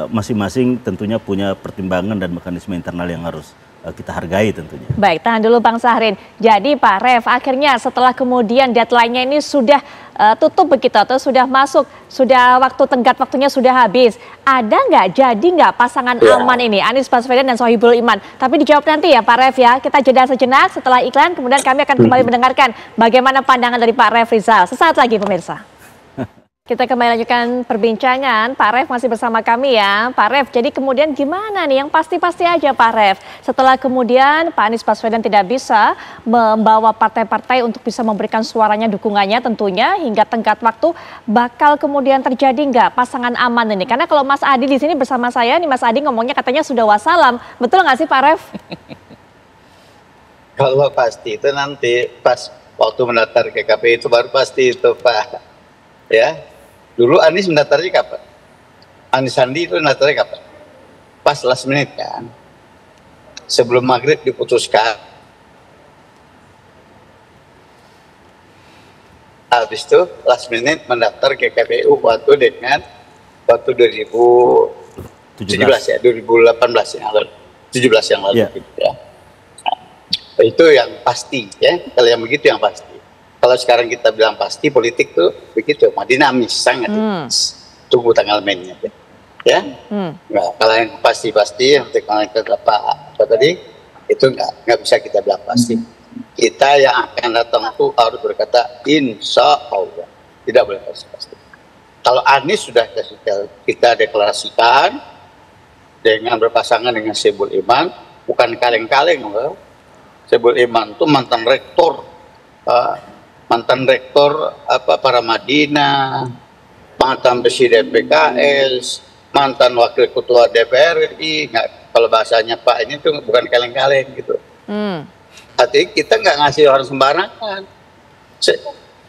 masing-masing tentunya punya pertimbangan dan mekanisme internal yang harus kita hargai tentunya. Baik, tahan dulu Bang Sahrin. Jadi Pak Rev, akhirnya setelah kemudian deadline-nya ini sudah tutup begitu atau sudah masuk, sudah tenggat waktunya sudah habis. Ada nggak, jadi nggak pasangan aman ini, Anies Baswedan dan Sohibul Iman? Tapi dijawab nanti ya Pak Rev ya. Kita jeda sejenak setelah iklan, kemudian kami akan kembali mendengarkan bagaimana pandangan dari Pak Rev Rizal. Sesaat lagi pemirsa. Kita kembali lanjutkan perbincangan. Pak Rev masih bersama kami ya. Pak Rev, jadi kemudian gimana nih yang pasti-pasti aja Pak Rev? Setelah kemudian Pak Anies Baswedan tidak bisa membawa partai-partai untuk bisa memberikan suaranya, dukungannya tentunya hingga tenggat waktu, bakal kemudian terjadi nggak pasangan aman ini? Karena kalau Mas Adi di sini bersama saya nih, Mas Adi ngomongnya katanya sudah wassalam. Betul nggak sih Pak Rev? Kalau pasti itu nanti pas waktu mendaftar ke KPU itu baru pasti itu Pak. Ya. Dulu Anies mendaftarnya kapan? Anies Sandi itu mendaftarnya kapan? Pas last minute kan. Sebelum maghrib diputuskan. Habis itu last minute mendaftar ke KPU waktu 2017 ya, 2018 yang lalu. 17 yang lalu gitu ya. Nah, itu yang pasti ya. Kalau yang begitu yang pasti. Kalau sekarang kita bilang pasti, politik tuh begitu, dinamis, sangat dinamis. Tunggu tanggal mainnya, ya. Nah, kalau yang pasti-pasti, yang apa tadi, itu nggak bisa kita bilang pasti. Kita yang akan datang itu harus berkata insya Allah, tidak boleh pasti. Kalau Anies sudah kita deklarasikan dengan berpasangan dengan Sohibul Iman, bukan kaleng-kaleng, Sohibul Iman itu mantan rektor. Paramadina, mantan presiden PKS, mantan wakil ketua DPR RI, kalau bahasanya Pak ini tuh bukan kaleng-kaleng gitu. Artinya kita nggak ngasih orang sembarangan,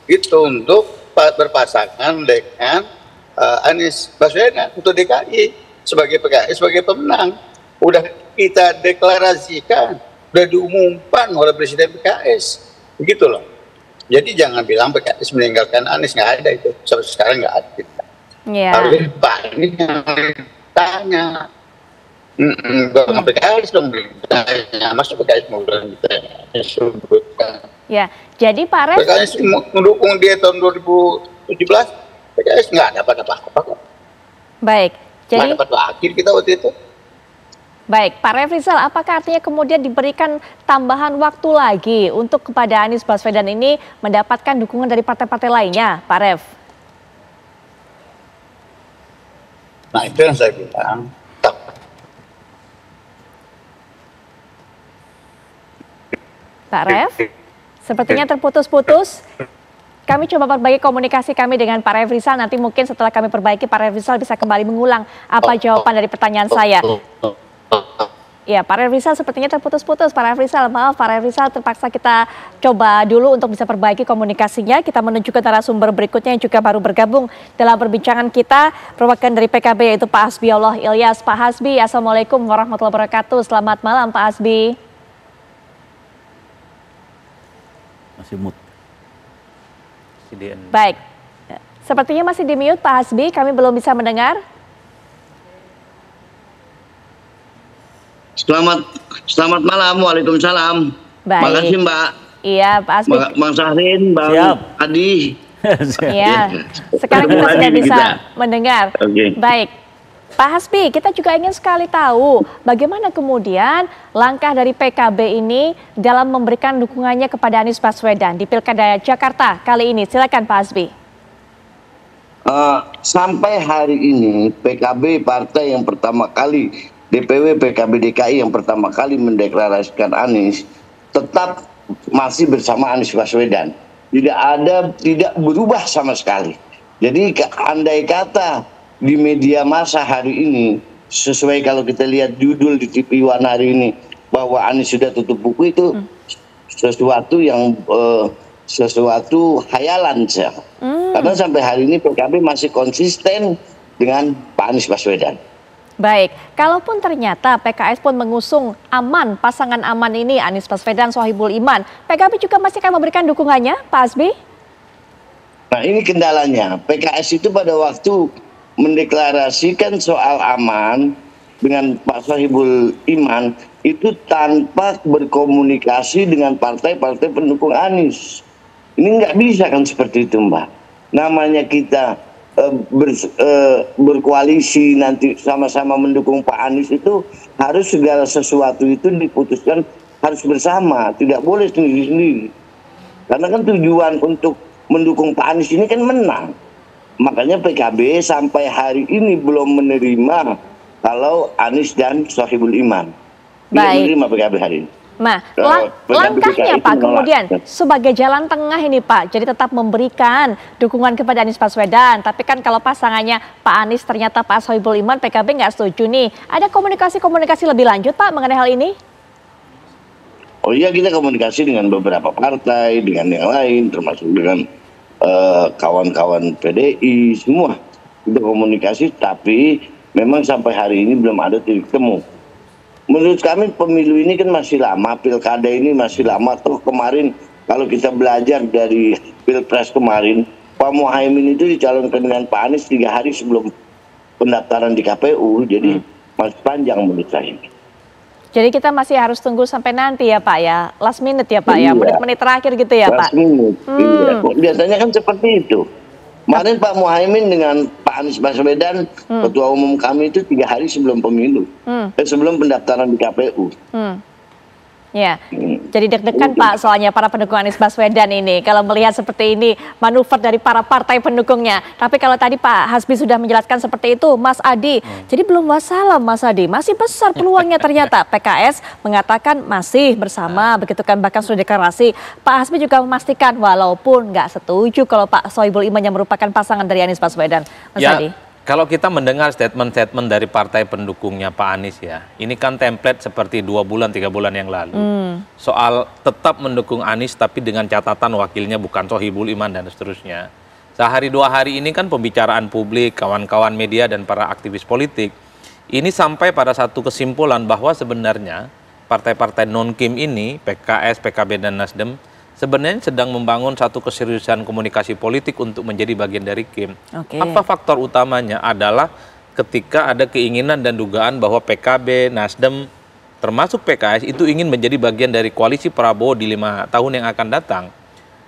gitu untuk berpasangan dengan Anies Baswedan untuk DKI sebagai PKS sebagai pemenang. Udah kita deklarasikan, udah diumumkan oleh presiden PKS, begitu loh. Jadi jangan bilang PKS meninggalkan Anies, nggak ada itu. Sampai sekarang nggak ada. Harus Pak Anies yang tanya. Bang PKS dong bertanya. Masa PKS mau bertanya? Ya, jadi Pak Rev. PKS mendukung dia tahun 2017. PKS nggak dapat apa-apa kok. Baik. Jadi nggak dapat wakil kita waktu itu. Baik, Pak Rev Rizal, apakah artinya kemudian diberikan tambahan waktu lagi untuk kepada Anies Baswedan ini mendapatkan dukungan dari partai-partai lainnya, Pak Rev? Nah itu yang saya bilang. Pak Rev, sepertinya terputus-putus. Kami coba perbaiki komunikasi kami dengan Pak Rev Rizal. Nanti mungkin setelah kami perbaiki, Pak Rev Rizal bisa kembali mengulang apa jawaban dari pertanyaan saya. Ya, Pak Rev Rizal sepertinya terputus-putus. Pak Rev Rizal, maaf Pak Rev Rizal, terpaksa kita coba dulu untuk bisa perbaiki komunikasinya. Kita menuju ke narasumber berikutnya yang juga baru bergabung dalam perbincangan kita, perwakilan dari PKB yaitu Pak Hasbiullah Ilyas. Pak Hasbi, Assalamualaikum warahmatullahi wabarakatuh. Selamat malam Pak Hasbi. Masih mute. Baik, sepertinya masih di mute Pak Hasbi, kami belum bisa mendengar. Selamat malam, waalaikumsalam. Baik. Makasih Mbak. Iya Pak Hasbi. Bang Sahrin, Bang Adi. Iya, sekarang kita sudah bisa mendengar. Baik, Pak Hasbi, kita juga ingin sekali tahu bagaimana kemudian langkah dari PKB ini dalam memberikan dukungannya kepada Anies Baswedan di Pilkada Jakarta kali ini. Silakan Pak Hasbi. Sampai hari ini PKB partai yang pertama kali, DPW PKB DKI yang pertama kali mendeklarasikan Anies tetap masih bersama Anies Baswedan. Tidak berubah sama sekali. Jadi andai kata di media massa hari ini, sesuai kalau kita lihat judul di TV One hari ini bahwa Anies sudah tutup buku, itu sesuatu yang sesuatu khayalan sih. Karena sampai hari ini PKB masih konsisten dengan Pak Anies Baswedan. Baik, kalaupun ternyata PKS pun mengusung Aman, pasangan Aman ini Anies Baswedan, Sohibul Iman, PKB juga masih akan memberikan dukungannya, Pak Hasbi? Nah, ini kendalanya. PKS itu pada waktu mendeklarasikan soal Aman dengan Pak Sohibul Iman itu tanpa berkomunikasi dengan partai-partai pendukung Anies. Ini nggak bisa kan seperti itu, Mbak. Namanya kita berkoalisi nanti sama-sama mendukung Pak Anies, itu harus segala sesuatu itu diputuskan harus bersama, tidak boleh sendiri-sendiri. Karena kan tujuan untuk mendukung Pak Anies ini kan menang. Makanya PKB sampai hari ini belum menerima kalau Anies dan Sohibul Iman. Belum menerima PKB hari ini. Nah, langkahnya Pak kemudian sebagai jalan tengah ini Pak, jadi tetap memberikan dukungan kepada Anies Baswedan, tapi kan kalau pasangannya Pak Anies ternyata Pak Sohibul Iman, PKB nggak setuju nih. Ada komunikasi mengenai lanjut Pak mengenai hal ini? Oh iya, kita komunikasi dengan beberapa partai, dengan yang lain, termasuk dengan kawan-kawan PDI, semua kita komunikasi, tapi memang sampai hari ini belum ada titik temu. Menurut kami pemilu ini kan masih lama, pilkada ini masih lama. Toh kemarin kalau kita belajar dari pilpres kemarin, Pak Muhaimin itu dicalonkan dengan Pak Anies 3 hari sebelum pendaftaran di KPU, jadi masih panjang menurut saya. Jadi kita masih harus tunggu sampai nanti ya Pak ya, last minute ya Pak ya, menit-menit terakhir gitu ya Pak. Last minute, iya. Biasanya kan seperti itu. Kemarin Pak Muhaimin dengan Pak Anies Baswedan, ketua umum kami itu 3 hari sebelum pemilu, sebelum pendaftaran di KPU. Ya, jadi deg-degan Pak soalnya para pendukung Anies Baswedan ini kalau melihat seperti ini manuver dari para partai pendukungnya. Tapi kalau tadi Pak Hasbi sudah menjelaskan seperti itu, Mas Adi, jadi belum wassalam Mas Adi, masih besar peluangnya ternyata. PKS mengatakan masih bersama, begitu kan bahkan sudah deklarasi. Pak Hasbi juga memastikan walaupun nggak setuju kalau Pak Sohibul Iman yang merupakan pasangan dari Anies Baswedan. Mas Adi. Kalau kita mendengar statement-statement dari partai pendukungnya Pak Anies ya, ini kan template seperti 2 bulan, 3 bulan yang lalu. Soal tetap mendukung Anies tapi dengan catatan wakilnya bukan Sohibul Iman dan seterusnya. Sehari 2 hari ini kan pembicaraan publik, kawan-kawan media dan para aktivis politik, ini sampai pada satu kesimpulan bahwa sebenarnya partai-partai non-Kim ini, PKS, PKB dan Nasdem, sebenarnya sedang membangun satu keseriusan komunikasi politik untuk menjadi bagian dari Kim. Apa faktor utamanya adalah ketika ada keinginan dan dugaan bahwa PKB, Nasdem, termasuk PKS itu ingin menjadi bagian dari koalisi Prabowo di 5 tahun yang akan datang.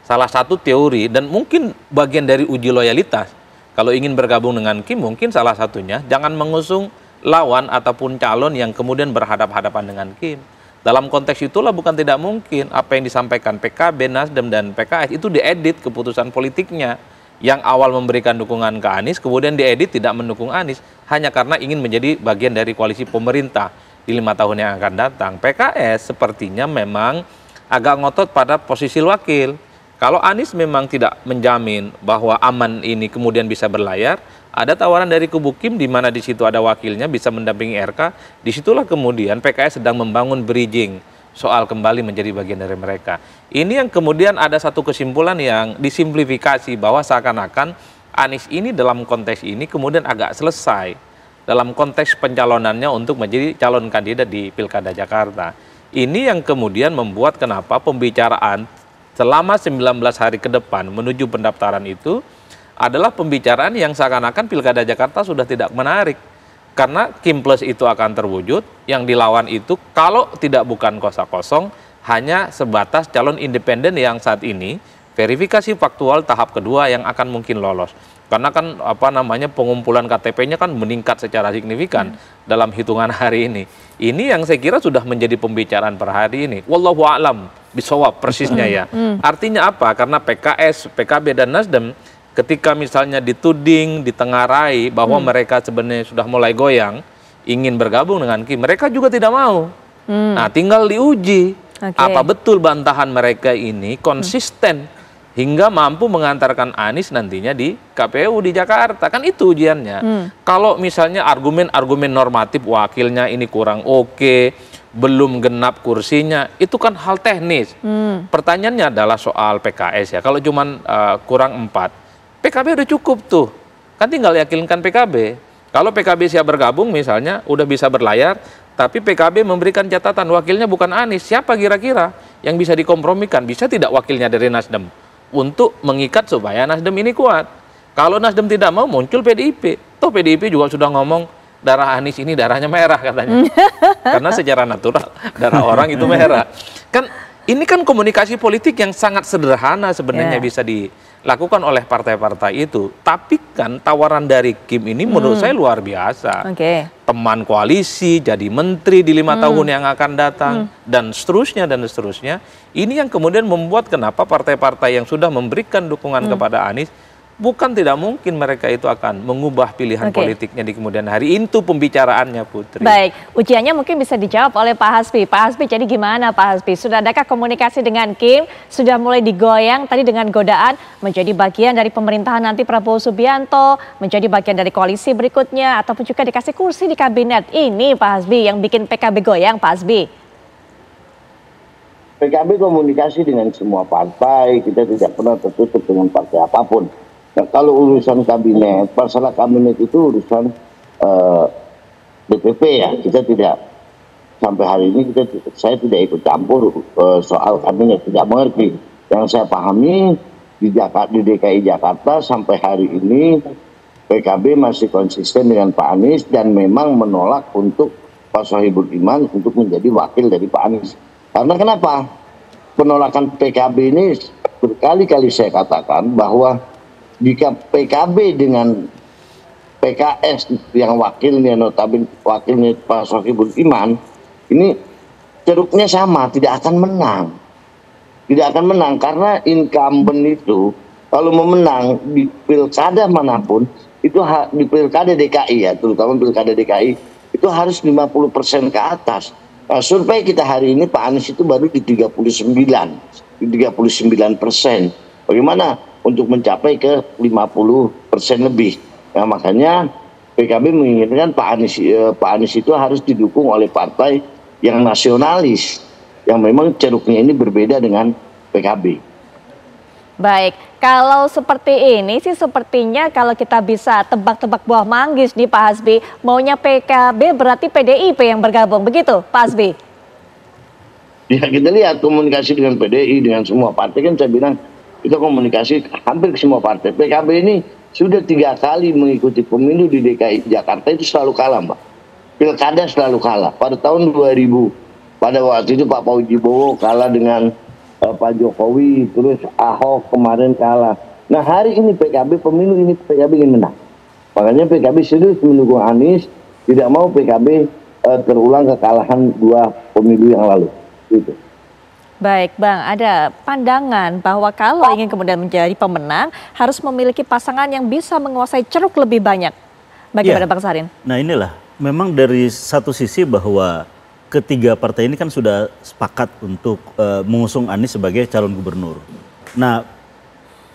Salah satu teori dan mungkin bagian dari uji loyalitas, kalau ingin bergabung dengan Kim mungkin salah satunya jangan mengusung lawan ataupun calon yang kemudian berhadapan-hadapan dengan Kim. Dalam konteks itulah bukan tidak mungkin apa yang disampaikan PKB, Nasdem, dan PKS itu diedit keputusan politiknya. Yang awal memberikan dukungan ke Anies, kemudian diedit tidak mendukung Anies, hanya karena ingin menjadi bagian dari koalisi pemerintah di 5 tahun yang akan datang. PKS sepertinya memang agak ngotot pada posisi wakil. Kalau Anies memang tidak menjamin bahwa Aman ini kemudian bisa berlayar, ada tawaran dari kubu Kim di mana di situ ada wakilnya bisa mendampingi RK. Disitulah kemudian PKS sedang membangun bridging soal kembali menjadi bagian dari mereka. Ini yang kemudian ada satu kesimpulan yang disimplifikasi bahwa seakan-akan Anies ini dalam konteks ini kemudian agak selesai dalam konteks pencalonannya untuk menjadi calon kandidat di Pilkada Jakarta. Ini yang kemudian membuat kenapa pembicaraan selama 19 hari ke depan menuju pendaftaran itu adalah pembicaraan yang seakan-akan Pilkada Jakarta sudah tidak menarik. Karena Kim Plus itu akan terwujud, yang dilawan itu kalau tidak bukan kosong hanya sebatas calon independen yang saat ini verifikasi faktual tahap kedua yang akan mungkin lolos. Karena kan pengumpulan KTP-nya kan meningkat secara signifikan dalam hitungan hari ini. Ini yang saya kira sudah menjadi pembicaraan per hari ini. Wallahu a'lam bishawab persisnya ya. Artinya apa? Karena PKS, PKB dan Nasdem ketika misalnya dituding, ditengarai bahwa mereka sebenarnya sudah mulai goyang, ingin bergabung dengan Kim, mereka juga tidak mau. Nah, tinggal diuji apa betul bantahan mereka ini konsisten hingga mampu mengantarkan Anies nantinya di KPU di Jakarta. Kan itu ujiannya. Kalau misalnya argumen-argumen normatif wakilnya ini kurang oke, belum genap kursinya, itu kan hal teknis. Pertanyaannya adalah soal PKS ya. Kalau cuman kurang 4, PKB udah cukup tuh. Kan tinggal yakinkan PKB. Kalau PKB siap bergabung misalnya, udah bisa berlayar, tapi PKB memberikan catatan wakilnya bukan Anies. Siapa kira-kira yang bisa dikompromikan? Bisa tidak wakilnya dari Nasdem? Untuk mengikat supaya Nasdem ini kuat. Kalau Nasdem tidak mau, muncul PDIP. Toh PDIP juga sudah ngomong, darah Anies ini darahnya merah katanya. Karena secara natural darah orang itu merah. Kan ini kan komunikasi politik yang sangat sederhana sebenarnya bisa dilakukan oleh partai-partai itu. Tapi kan tawaran dari Kim ini menurut saya luar biasa. Teman koalisi, jadi menteri di 5 tahun yang akan datang, dan seterusnya dan seterusnya. Ini yang kemudian membuat kenapa partai-partai yang sudah memberikan dukungan kepada Anies, bukan tidak mungkin mereka itu akan mengubah pilihan politiknya di kemudian hari. Itu pembicaraannya, Putri. Baik, ujiannya mungkin bisa dijawab oleh Pak Hasbi. Pak Hasbi, jadi gimana Pak Hasbi? Sudah adakah komunikasi dengan Kim? Sudah mulai digoyang tadi dengan godaan menjadi bagian dari pemerintahan nanti Prabowo Subianto, menjadi bagian dari koalisi berikutnya, ataupun juga dikasih kursi di kabinet. Ini Pak Hasbi yang bikin PKB goyang, Pak Hasbi. PKB komunikasi dengan semua partai, kita tidak pernah tertutup dengan partai apapun. Nah, kalau urusan kabinet, masalah kabinet itu urusan DPP ya, kita tidak sampai hari ini saya tidak ikut campur soal kabinet, tidak mengerti. Yang saya pahami di DKI Jakarta sampai hari ini PKB masih konsisten dengan Pak Anies dan memang menolak untuk Pak Sohibul Iman untuk menjadi wakil dari Pak Anies. Karena kenapa? Penolakan PKB ini berkali-kali saya katakan bahwa jika PKB dengan PKS yang wakilnya notabene wakilnya Pak Sohibul Iman ini ceruknya sama, tidak akan menang. Tidak akan menang karena incumbent itu kalau memenang di pilkada manapun itu di pilkada DKI ya, terutama pilkada DKI itu harus 50% ke atas. Nah, survei kita hari ini Pak Anies itu baru di 39%. Bagaimana untuk mencapai ke 50% lebih? Nah, makanya PKB menginginkan Pak Anies itu harus didukung oleh partai yang nasionalis, yang memang ceruknya ini berbeda dengan PKB. Baik, kalau seperti ini sih sepertinya kalau kita bisa tebak-tebak buah manggis nih Pak Hasbi, maunya PKB berarti PDIP yang bergabung, begitu Pak Hasbi? Ya kita lihat komunikasi dengan PDI, dengan semua partai kan saya bilang kita komunikasi hampir ke semua partai. PKB ini sudah 3 kali mengikuti pemilu di DKI Jakarta itu selalu kalah Mbak. Pilkada selalu kalah. Pada tahun 2000, pada waktu itu Pak Fauji-Bowo kalah dengan Pak Jokowi, terus Ahok kemarin kalah. Nah hari ini PKB, pemilu ini PKB ingin menang. Makanya PKB serius mendukung Anies, tidak mau PKB terulang kekalahan 2 pemilu yang lalu. Gitu. Baik Bang, ada pandangan bahwa kalau ingin kemudian menjadi pemenang harus memiliki pasangan yang bisa menguasai ceruk lebih banyak. Bagaimana Bang Sarin? Nah inilah, memang dari satu sisi bahwa ketiga partai ini kan sudah sepakat untuk mengusung Anies sebagai calon gubernur. Nah,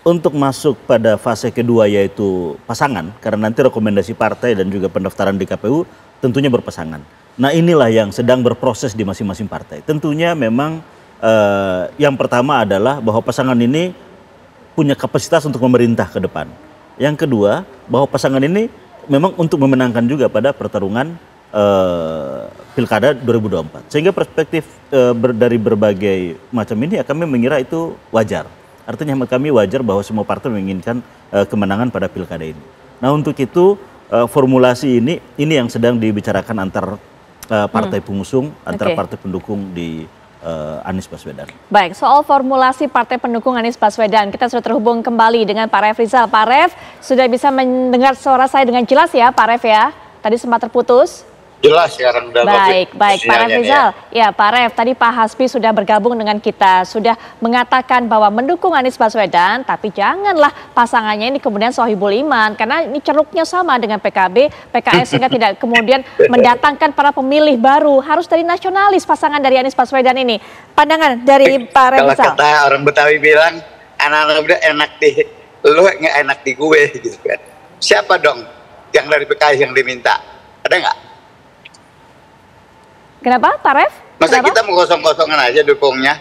untuk masuk pada fase kedua yaitu pasangan, karena nanti rekomendasi partai dan juga pendaftaran di KPU tentunya berpasangan. Nah, inilah yang sedang berproses di masing-masing partai. Tentunya memang yang pertama adalah bahwa pasangan ini punya kapasitas untuk memerintah ke depan. Yang kedua, bahwa pasangan ini memang untuk memenangkan juga pada pertarungan Pilkada 2024. Sehingga perspektif dari berbagai macam ini kami mengira itu wajar. Artinya kami wajar bahwa semua partai menginginkan kemenangan pada Pilkada ini. Nah untuk itu formulasi ini yang sedang dibicarakan antar partai pengusung, antar partai pendukung di Anies Baswedan. Baik, soal formulasi partai pendukung Anies Baswedan, kita sudah terhubung kembali dengan Pak Refrizal. Pak Ref, sudah bisa mendengar suara saya dengan jelas ya Pak Ref ya? Tadi sempat terputus. Jelas sekarang udah baik, Pak Ref Rizal. Ya, Pak Ref, tadi Pak Hasbi sudah bergabung dengan kita, sudah mengatakan bahwa mendukung Anies Baswedan, tapi janganlah pasangannya ini kemudian Sohibul Iman, karena ini ceruknya sama dengan PKB, PKS, sehingga tidak kemudian mendatangkan para pemilih baru. Harus dari nasionalis pasangan dari Anies Baswedan ini. Pandangan dari Pak Ref Rizal. Kalau kata orang Betawi bilang, anak-anak udah enak di lu, nggak enak di gue, gitu kan. Siapa dong yang dari PKS yang diminta? Ada nggak? Kenapa, Pak Ref? Masa kita mau kosong-kosongan aja dukungnya?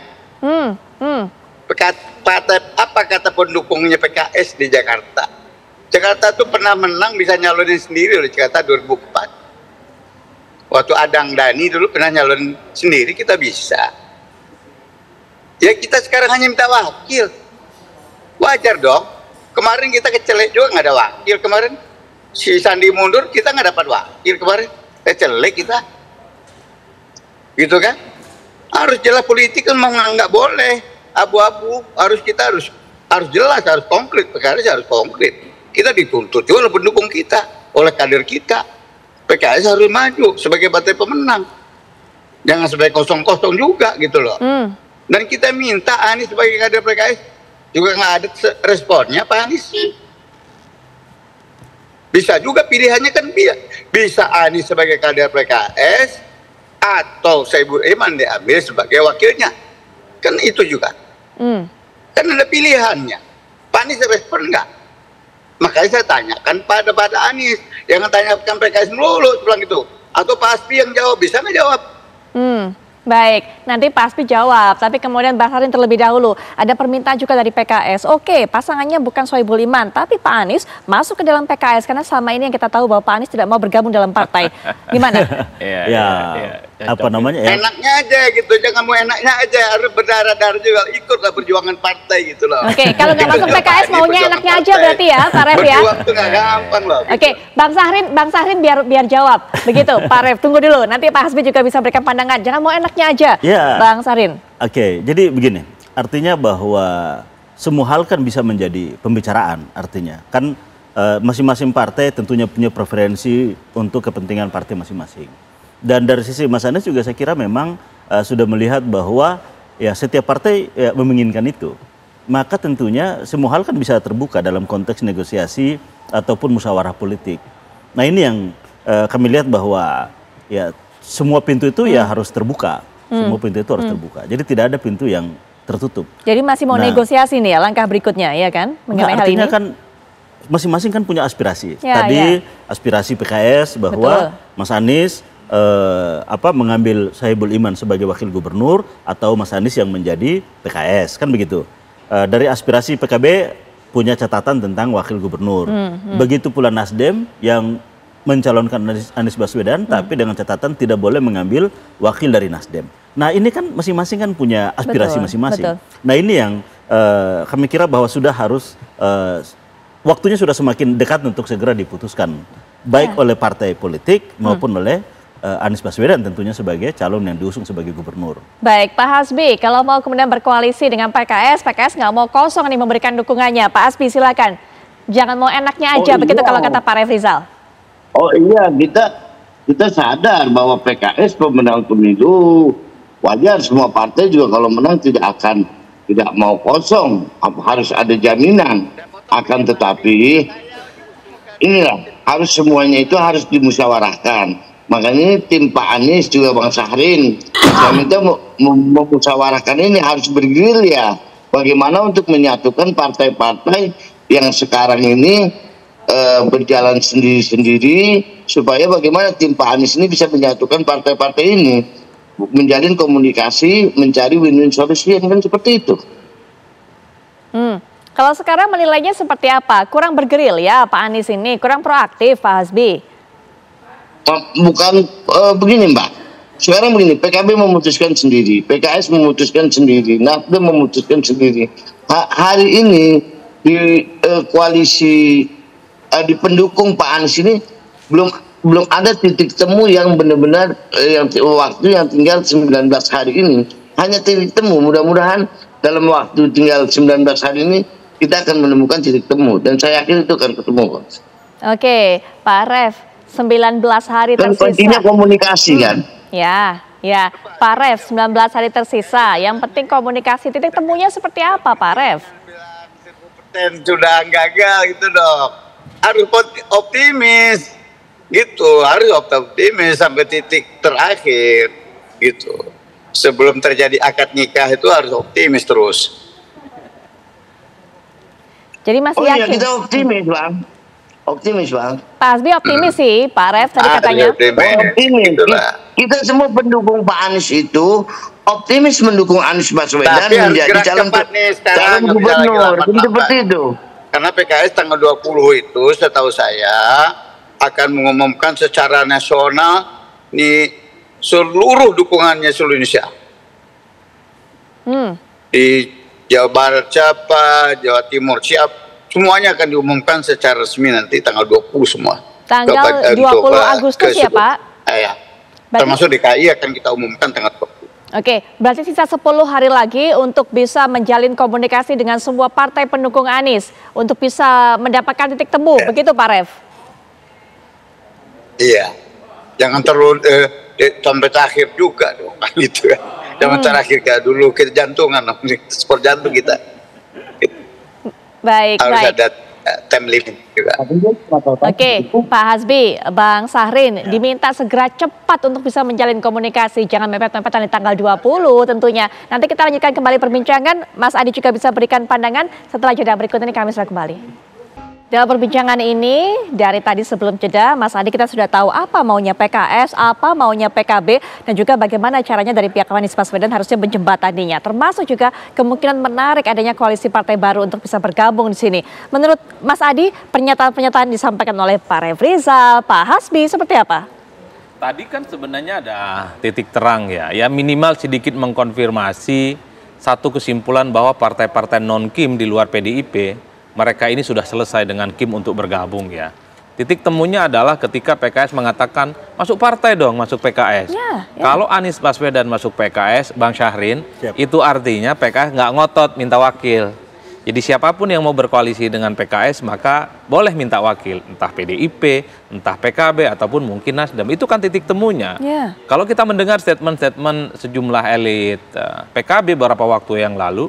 Apa kata pendukungnya PKS di Jakarta? Jakarta tuh pernah menang bisa nyalonin sendiri loh, Jakarta 2004. Waktu Adang Dhani dulu pernah nyalon sendiri, kita bisa. Ya kita sekarang hanya minta wakil. Wajar dong. Kemarin kita kecelek juga nggak ada wakil kemarin. Si Sandi mundur, kita nggak dapat wakil kemarin. Kecelek kita. Gitu kan? Harus jelas, politik kan mau nggak boleh abu-abu, harus jelas, harus konkret, PKS harus konkret. Kita dituntut juga oleh pendukung kita, oleh kader kita. PKS harus maju sebagai partai pemenang, jangan sebagai kosong-kosong juga gitu loh. Dan kita minta Anies sebagai kader PKS juga nggak ada responnya Pak Anies. Bisa juga pilihannya kan bisa Anies sebagai kader PKS atau Sohibul Iman diambil sebagai wakilnya, kan itu juga. Kan ada pilihannya. Pak Anies respon nggak? Makanya saya tanyakan pada Anies, jangan tanyakan PKS melulu bilang gitu. Atau Pak Hasbi yang jawab, bisa nggak jawab? Baik, nanti Pak Hasbi jawab, tapi kemudian Bang Sahrin terlebih dahulu. Ada permintaan juga dari PKS, oke pasangannya bukan Sohibul Iman, tapi Pak Anies masuk ke dalam PKS, karena selama ini yang kita tahu bahwa Pak Anies tidak mau bergabung dalam partai. Gimana? Apa namanya? Enaknya aja gitu, jangan mau enaknya aja, harus berdarah-darah juga, ikutlah perjuangan partai gitu loh. Oke, kalau nggak masuk PKS maunya enaknya aja berarti ya, Pak Ref ya? Berjuang tuh nggak gampang loh. Oke, Bang Sahrin biar jawab, begitu Pak Ref, tunggu dulu, nanti Pak Hasbi juga bisa berikan pandangan, jangan mau enaknya aja, Bang Sahrin. Oke, jadi begini, artinya bahwa semua hal kan bisa menjadi pembicaraan, artinya kan masing-masing partai tentunya punya preferensi untuk kepentingan partai masing-masing. Dan dari sisi Mas Anies juga saya kira memang sudah melihat bahwa ya setiap partai ya, menginginkan itu. Maka tentunya semua hal kan bisa terbuka dalam konteks negosiasi ataupun musyawarah politik. Nah ini yang kami lihat bahwa ya semua pintu itu ya harus terbuka. Semua pintu itu harus terbuka. Jadi tidak ada pintu yang tertutup. Jadi masih mau negosiasi nih ya langkah berikutnya ya kan? Mengenai hal ini. Kan masing-masing kan punya aspirasi. Tadi aspirasi PKS bahwa Mas Anies mengambil Sohibul Iman sebagai wakil gubernur atau Mas Anies yang menjadi PKS, kan begitu. Dari aspirasi PKB punya catatan tentang wakil gubernur. Begitu pula Nasdem yang mencalonkan Anies Baswedan, tapi dengan catatan tidak boleh mengambil wakil dari Nasdem. Nah ini kan masing-masing kan punya aspirasi masing-masing. Nah ini yang kami kira bahwa sudah harus waktunya sudah semakin dekat untuk segera diputuskan, baik oleh partai politik maupun oleh Anies Baswedan tentunya sebagai calon yang diusung sebagai gubernur. Baik, Pak Hasbi, kalau mau kemudian berkoalisi dengan PKS nggak mau kosong nih memberikan dukungannya. Pak Hasbi silakan, jangan mau enaknya aja, begitu kalau kata Pak Ref Rizal. Oh iya, kita sadar bahwa PKS pemenang pemilu, wajar semua partai juga kalau menang tidak mau kosong, harus ada jaminan. Akan tetapi inilah harus semuanya itu harus dimusyawarahkan. Makanya tim Pak Anies juga Bang Sahrin, saya minta memusyawarahkan ini harus bergerilya. Bagaimana untuk menyatukan partai-partai yang sekarang ini berjalan sendiri-sendiri, supaya bagaimana tim Pak Anies ini bisa menyatukan partai-partai ini, menjalin komunikasi, mencari win-win solution, kan seperti itu. Kalau sekarang menilainya seperti apa? Kurang bergeril ya Pak Anies ini, kurang proaktif Pak Hasbi? Bukan begini Mbak, sekarang begini, PKB memutuskan sendiri, PKS memutuskan sendiri, Nasdem memutuskan sendiri. Hari ini di koalisi di pendukung Pak Anies ini belum ada titik temu yang benar-benar yang waktu yang tinggal 19 hari ini, hanya titik temu. Mudah-mudahan dalam waktu tinggal 19 hari ini kita akan menemukan titik temu, dan saya yakin itu akan ketemu. Oke, Pak Ref, 19 hari Kan tersisa. pentingnya komunikasi kan. Ya, Pak Rev, 19 hari tersisa. Yang penting komunikasi. Titik temunya seperti apa, Pak Rev? Dan sudah gagal gitu dong. Harus optimis gitu, harus optimis sampai titik terakhir gitu. Sebelum terjadi akad nikah itu harus optimis terus. Jadi masih yakin? Iya, kita optimis, Bang. Optimis, Bang. Pak Hasbi optimis sih, Pak Rev tadi katanya. Optimis. Kita semua pendukung Pak Anies itu optimis mendukung Anies Baswedan menjadi calon gubernur. Seperti itu. Karena PKS tanggal 20 itu setahu saya akan mengumumkan secara nasional di seluruh dukungannya seluruh Indonesia. Di Jawa Barat siapa, Jawa Timur siapa, semuanya akan diumumkan secara resmi nanti tanggal 20 semua. Tanggal 20 Agustus ya Pak? Iya. Termasuk DKI akan kita umumkan tanggal 20. Oke, berarti sisa 10 hari lagi untuk bisa menjalin komunikasi dengan semua partai pendukung Anies untuk bisa mendapatkan titik temu, begitu Pak Rev? Iya, jangan terlalu sampai terakhir juga dong, gitu kan. Jangan terakhir kayak dulu kita jantungan, sport jantung kita. Baik, harus ada time limit juga. Oke, Pak Hasbi, Bang Sahrin diminta segera cepat untuk bisa menjalin komunikasi, jangan mepet-mepetan di tanggal 20 tentunya. Nanti kita lanjutkan kembali perbincangan, Mas Adi juga bisa berikan pandangan setelah jeda berikut ini kami segera kembali. Dalam perbincangan ini, dari tadi sebelum jeda, Mas Adi kita sudah tahu apa maunya PKS, apa maunya PKB, dan juga bagaimana caranya dari pihak Anies Baswedan harusnya menjembataninya. Termasuk juga kemungkinan menarik adanya koalisi partai baru untuk bisa bergabung di sini. Menurut Mas Adi, pernyataan-pernyataan disampaikan oleh Pak Rev Rizal, Pak Hasbi, seperti apa? Tadi kan sebenarnya ada titik terang ya minimal sedikit mengkonfirmasi satu kesimpulan bahwa partai-partai non-Kim di luar PDIP, mereka ini sudah selesai dengan Kim untuk bergabung ya. Titik temunya adalah ketika PKS mengatakan masuk partai dong, masuk PKS. Kalau Anies Baswedan masuk PKS, Bang Syahrin, itu artinya PKS nggak ngotot minta wakil. Jadi siapapun yang mau berkoalisi dengan PKS maka boleh minta wakil, entah PDIP, entah PKB, ataupun mungkin Nasdem. Itu kan titik temunya. Kalau kita mendengar statement-statement sejumlah elit PKB beberapa waktu yang lalu,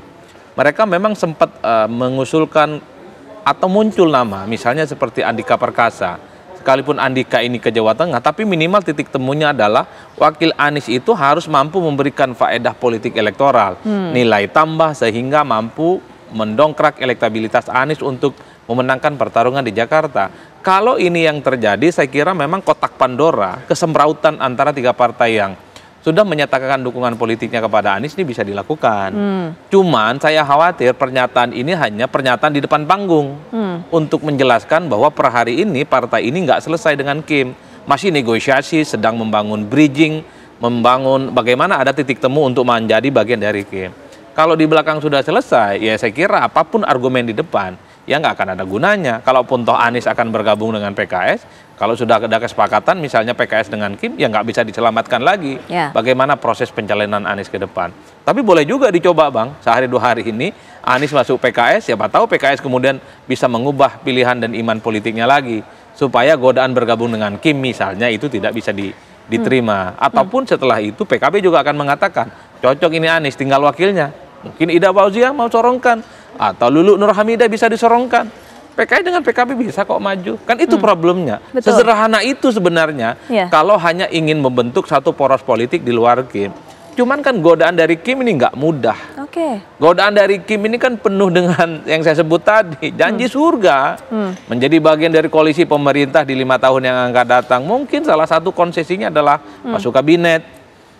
mereka memang sempat mengusulkan atau muncul nama, misalnya seperti Andika Perkasa. Sekalipun Andika ini ke Jawa Tengah, tapi minimal titik temunya adalah wakil Anies itu harus mampu memberikan faedah politik elektoral, nilai tambah sehingga mampu mendongkrak elektabilitas Anies untuk memenangkan pertarungan di Jakarta. Kalau ini yang terjadi, saya kira memang kotak Pandora, kesemrautan antara tiga partai yang sudah menyatakan dukungan politiknya kepada Anies ini bisa dilakukan. Cuman saya khawatir pernyataan ini hanya pernyataan di depan panggung untuk menjelaskan bahwa per hari ini partai ini nggak selesai dengan Kim. Masih negosiasi, sedang membangun bridging, membangun bagaimana ada titik temu untuk menjadi bagian dari Kim. Kalau di belakang sudah selesai, ya saya kira apapun argumen di depan, ya nggak akan ada gunanya. Kalaupun toh Anies akan bergabung dengan PKS, kalau sudah ada kesepakatan misalnya PKS dengan Kim, ya nggak bisa diselamatkan lagi. Bagaimana proses pencalonan Anies ke depan. Tapi boleh juga dicoba Bang, sehari 2 hari ini Anies masuk PKS, siapa tahu PKS kemudian bisa mengubah pilihan dan iman politiknya lagi. Supaya godaan bergabung dengan Kim misalnya itu tidak bisa diterima. Ataupun setelah itu PKB juga akan mengatakan, cocok ini Anies, tinggal wakilnya. Mungkin Ida Fauzia mau sorongkan, atau Lulu Nur Hamidah bisa disorongkan. PKS dengan PKB bisa kok maju. Kan itu problemnya. Sesederhana itu sebenarnya kalau hanya ingin membentuk satu poros politik di luar Kim. Cuman kan godaan dari Kim ini nggak mudah. Godaan dari Kim ini kan penuh dengan yang saya sebut tadi. Janji surga. Menjadi bagian dari koalisi pemerintah di 5 tahun yang akan datang. Mungkin salah satu konsesinya adalah masuk kabinet.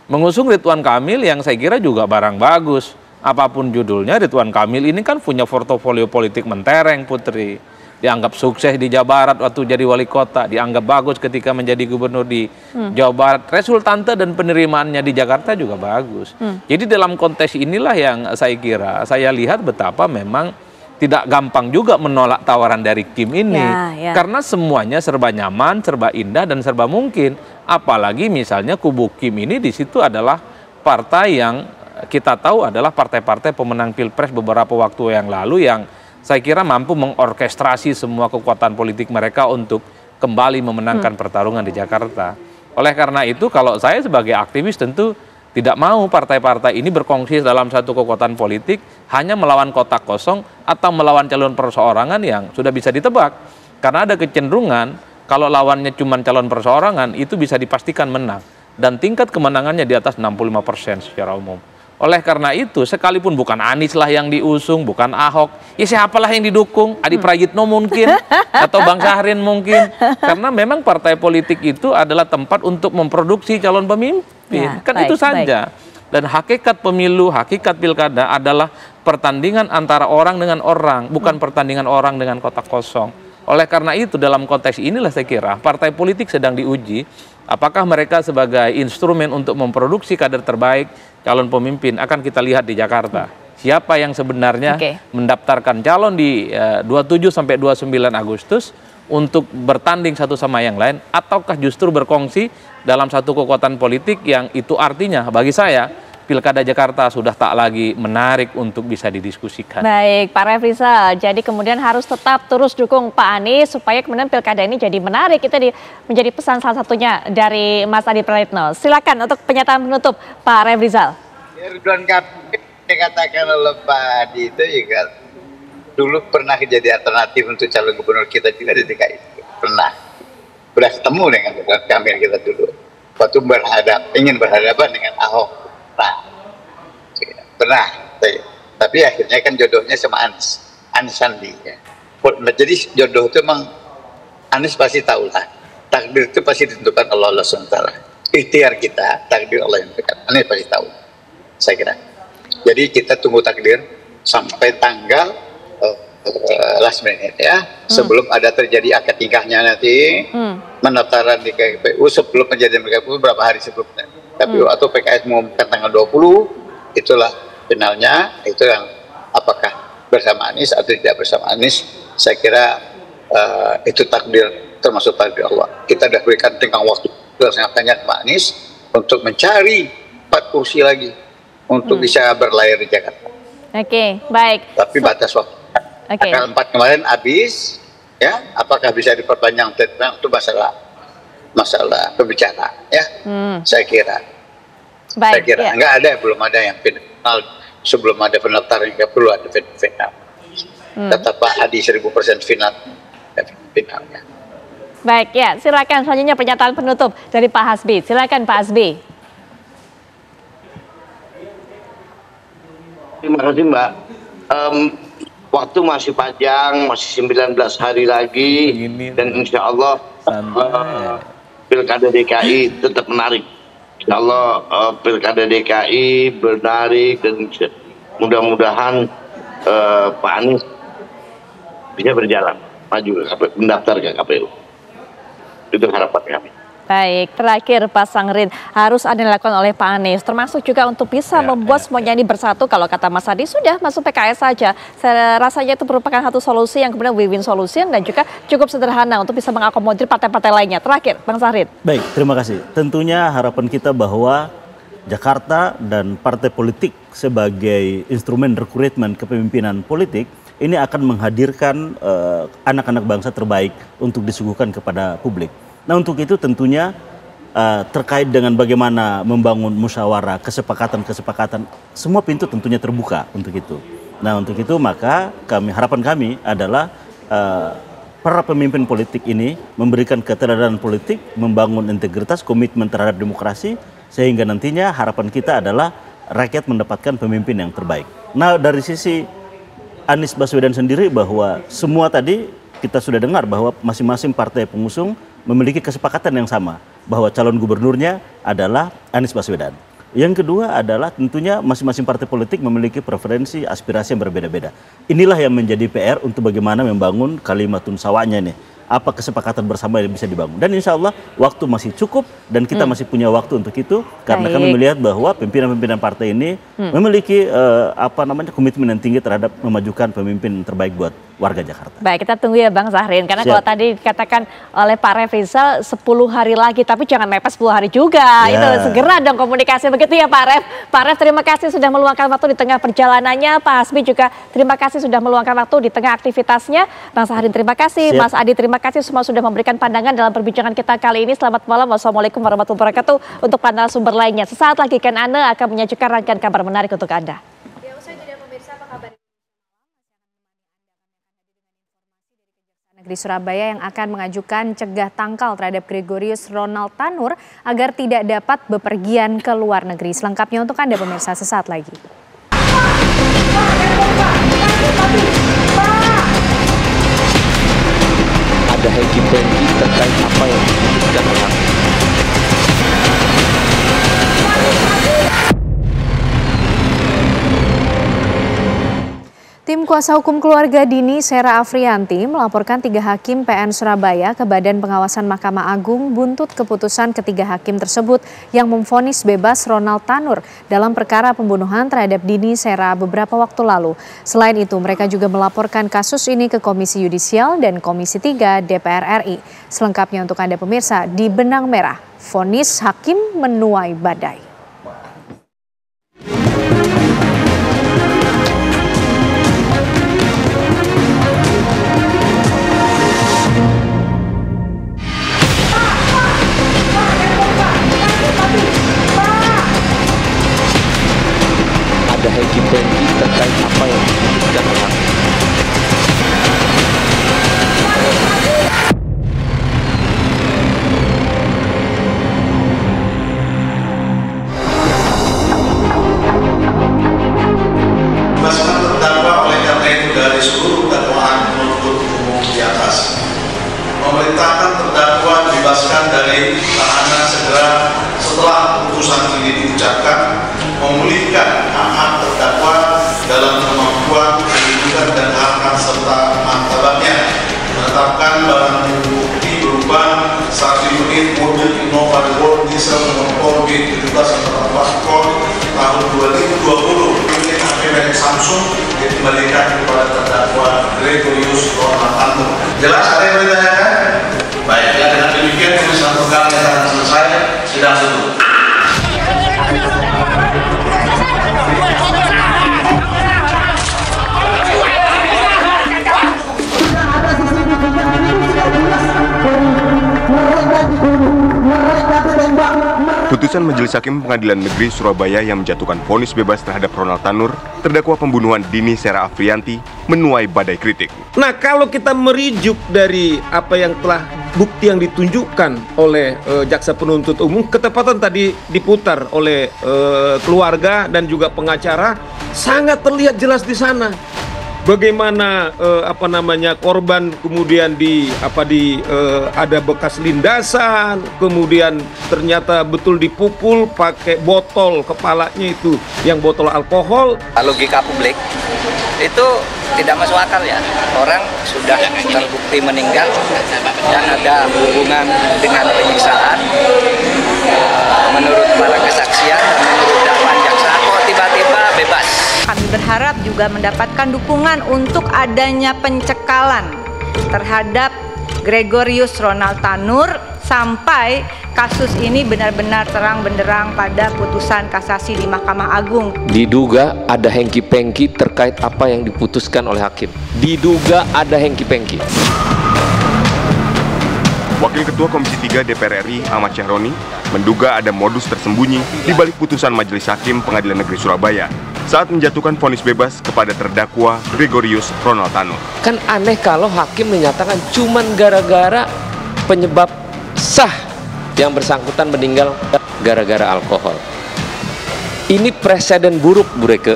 Mengusung Ridwan Kamil yang saya kira juga barang bagus. Apapun judulnya, Ridwan Kamil ini kan punya portofolio politik mentereng, Putri. Dianggap sukses di Jawa Barat waktu jadi wali kota, dianggap bagus ketika menjadi gubernur di Jawa Barat. Resultante dan penerimaannya di Jakarta juga bagus. Jadi dalam konteks inilah yang saya kira, saya lihat betapa memang tidak gampang juga menolak tawaran dari Kim ini. Karena semuanya serba nyaman, serba indah, dan serba mungkin. Apalagi misalnya kubu Kim ini di situ adalah partai yang kita tahu adalah partai-partai pemenang Pilpres beberapa waktu yang lalu yang saya kira mampu mengorkestrasi semua kekuatan politik mereka untuk kembali memenangkan pertarungan di Jakarta. Oleh karena itu, kalau saya sebagai aktivis tentu tidak mau partai-partai ini berkongsi dalam satu kekuatan politik hanya melawan kotak kosong atau melawan calon perseorangan yang sudah bisa ditebak. Karena ada kecenderungan kalau lawannya cuma calon perseorangan itu bisa dipastikan menang. Dan tingkat kemenangannya di atas 65% secara umum. Oleh karena itu, sekalipun bukan Anies lah yang diusung, bukan Ahok, ya siapalah yang didukung, Adi Prayitno mungkin, atau Bang Syahrin mungkin. Karena memang partai politik itu adalah tempat untuk memproduksi calon pemimpin. Ya, kan baik, itu saja. Dan hakikat pemilu, hakikat pilkada adalah pertandingan antara orang dengan orang, bukan pertandingan orang dengan kotak kosong. Oleh karena itu, dalam konteks inilah saya kira partai politik sedang diuji, apakah mereka sebagai instrumen untuk memproduksi kader terbaik, calon pemimpin akan kita lihat di Jakarta. Siapa yang sebenarnya mendaftarkan calon di 27 sampai 29 Agustus untuk bertanding satu sama yang lain, ataukah justru berkongsi dalam satu kekuatan politik yang itu artinya bagi saya Pilkada Jakarta sudah tak lagi menarik untuk bisa didiskusikan. Baik, Pak Refrizal, jadi kemudian harus tetap terus dukung Pak Anies supaya kemudian Pilkada ini jadi menarik. Itu menjadi pesan salah satunya dari Mas Adi Prayitno. Silakan untuk pernyataan penutup Pak Refrizal. Ridwan Kamil dikatakan oleh Pak Adi itu juga dulu pernah jadi alternatif untuk calon gubernur kita juga di DKI. Pernah ketemu dengan Ridwan Kamil kita dulu. Waktu ingin berhadapan dengan Ahok. Pernah, tapi akhirnya kan jodohnya sama Anies Sandi ya. Jadi jodoh itu memang Anies pasti tahu lah, takdir itu pasti ditentukan oleh Allah SWT. Ikhtiar kita, takdir Allah yang dekat. Anies pasti tahu, saya kira. Jadi kita tunggu takdir sampai tanggal last minute ya, sebelum ada terjadi akad nikahnya nanti, pendaftaran di KPU sebelum menjadi KPU berapa hari sebelumnya. KPU atau PKS mengumumkan tanggal 20, itulah finalnya, itu yang apakah bersama Anies atau tidak bersama Anies, saya kira itu takdir, termasuk takdir Allah. Kita sudah berikan tenggang waktu sangat banyak Pak Anies untuk mencari 4 kursi lagi untuk bisa berlayar di Jakarta. Oke, baik. Tapi batas waktu. Tanggal 4 kemarin habis, ya. Apakah bisa diperpanjang? Itu masalah pembicaraan, ya. Saya kira. Baik, saya kira enggak ada, belum ada yang final. Sebelum ada pendaftaran yang perlu ada final. Tetap Pak Adi 1000% finalnya. Baik, ya. Silakan selanjutnya pernyataan penutup dari Pak Hasbi. Silakan Pak Hasbi. Terima kasih Mbak. Waktu masih panjang, masih 19 hari lagi, dan insya Allah Pilkada DKI tetap menarik. Insya Allah Pilkada DKI menarik, dan mudah-mudahan Pak Anies bisa berjalan maju mendaftar ke KPU. Itu harapan kami. Baik, terakhir Pak Sangrin, harus ada yang dilakukan oleh Pak Anies, termasuk juga untuk bisa membuat semuanya ini bersatu. Kalau kata Mas Adi, sudah masuk PKS saja. Saya rasanya itu merupakan satu solusi yang kemudian win-win solution dan juga cukup sederhana untuk bisa mengakomodir partai-partai lainnya. Terakhir, Bang Syahrin. Baik, terima kasih. Tentunya harapan kita bahwa Jakarta dan partai politik sebagai instrumen rekrutmen kepemimpinan politik ini akan menghadirkan anak-anak bangsa terbaik untuk disuguhkan kepada publik. Nah, untuk itu tentunya terkait dengan bagaimana membangun musyawarah, kesepakatan, semua pintu tentunya terbuka untuk itu. Nah, untuk itu maka harapan kami adalah para pemimpin politik ini memberikan keteladanan politik, membangun integritas, komitmen terhadap demokrasi, sehingga nantinya harapan kita adalah rakyat mendapatkan pemimpin yang terbaik. Nah, dari sisi Anies Baswedan sendiri, bahwa semua tadi kita sudah dengar bahwa masing-masing partai pengusung memiliki kesepakatan yang sama bahwa calon gubernurnya adalah Anies Baswedan. Yang kedua adalah tentunya masing-masing partai politik memiliki preferensi, aspirasi yang berbeda-beda. Inilah yang menjadi PR untuk bagaimana membangun kalimatun sawanya nih. Apa kesepakatan bersama yang bisa dibangun. Dan insya Allah waktu masih cukup dan kita masih punya waktu untuk itu. Karena kami melihat bahwa pimpinan-pimpinan partai ini memiliki komitmen yang tinggi terhadap memajukan pemimpin terbaik buat warga Jakarta. Baik, kita tunggu ya Bang Zahrin, karena Siap. kalau tadi dikatakan oleh Pak Refrizal 10 hari lagi, tapi jangan mepet 10 hari juga. Ya. Itu segera dong komunikasi, begitu ya Pak Ref. Pak Ref, terima kasih sudah meluangkan waktu di tengah perjalanannya. Pak Hasbi juga terima kasih sudah meluangkan waktu di tengah aktivitasnya. Bang Zahrin terima kasih, Siap. Mas Adi terima kasih, semua sudah memberikan pandangan dalam perbincangan kita kali ini. Selamat malam, wassalamualaikum warahmatullahi wabarakatuh. Untuk panel sumber lainnya, sesaat lagi Ken Ane akan menyajikan rangkaian kabar menarik untuk Anda. Negeri Surabaya yang akan mengajukan cegah tangkal terhadap Gregorius Ronald Tanur agar tidak dapat bepergian ke luar negeri. Selengkapnya untuk Anda pemirsa sesaat lagi. Ada hengki-pengki terkait apa yang diputuskan oleh hakim. Tim kuasa hukum keluarga Dini Sera Afrianti melaporkan 3 hakim PN Surabaya ke Badan Pengawasan Mahkamah Agung buntut keputusan ketiga hakim tersebut yang memvonis bebas Ronald Tanur dalam perkara pembunuhan terhadap Dini Sera beberapa waktu lalu. Selain itu, mereka juga melaporkan kasus ini ke Komisi Yudisial dan Komisi 3 DPR RI. Selengkapnya untuk Anda pemirsa di Benang Merah, vonis hakim menuai badai. Ada hengki-pengki terkait apa yang diputuskan oleh hakim. Bebaskan terdakwa oleh karena itu dari seluruh dakwaan penuntut umum di atas. Memerintahkan terdakwa dibebaskan dari tahanan segera setelah putusan ini diucapkan, memulihkan hak-hak terdakwa dalam kemampuan, kedudukan dan hak-hak serta martabatnya, menetapkan barang bukti berupa 1 unit mobil Innova World diesel nomor Polri 17 tahun 2020 unit HP merek Samsung dikembalikan kepada terdakwa Gregorius Ronald Tanur. Jelas ada yang ditanyakan? Baik, ya, dengan demikian pemeriksaan perkara yang akan selesai, sidang tutup. Putusan Majelis Hakim Pengadilan Negeri Surabaya yang menjatuhkan vonis bebas terhadap Ronald Tanur, terdakwa pembunuhan Dini Sera Afrianti, menuai badai kritik. Nah, kalau kita merujuk dari apa yang telah bukti yang ditunjukkan oleh jaksa penuntut umum, ketepatan tadi diputar oleh keluarga dan juga pengacara, sangat terlihat jelas di sana. Bagaimana korban kemudian ada bekas lindasan, kemudian ternyata betul dipukul pakai botol kepalanya itu yang botol alkohol. Logika publik itu tidak masuk akal ya, orang sudah terbukti meninggal dan ada hubungan dengan penyiksaan menurut para kesaksian, menurut dakwaan jaksa, kok tiba-tiba bebas. Kami berharap juga mendapatkan dukungan untuk adanya pencekalan terhadap Gregorius Ronald Tanur sampai kasus ini benar-benar terang benderang pada putusan kasasi di Mahkamah Agung. Diduga ada hengki-pengki terkait apa yang diputuskan oleh hakim. Diduga ada hengki-pengki. Wakil Ketua Komisi 3 DPR RI Ahmad Syahroni menduga ada modus tersembunyi di balik putusan Majelis Hakim Pengadilan Negeri Surabaya saat menjatuhkan vonis bebas kepada terdakwa Gregorius Ronald Tanur. Kan aneh kalau hakim menyatakan cuman gara-gara penyebab sah yang bersangkutan meninggal gara-gara alkohol. Ini presiden buruk, Bu Reke.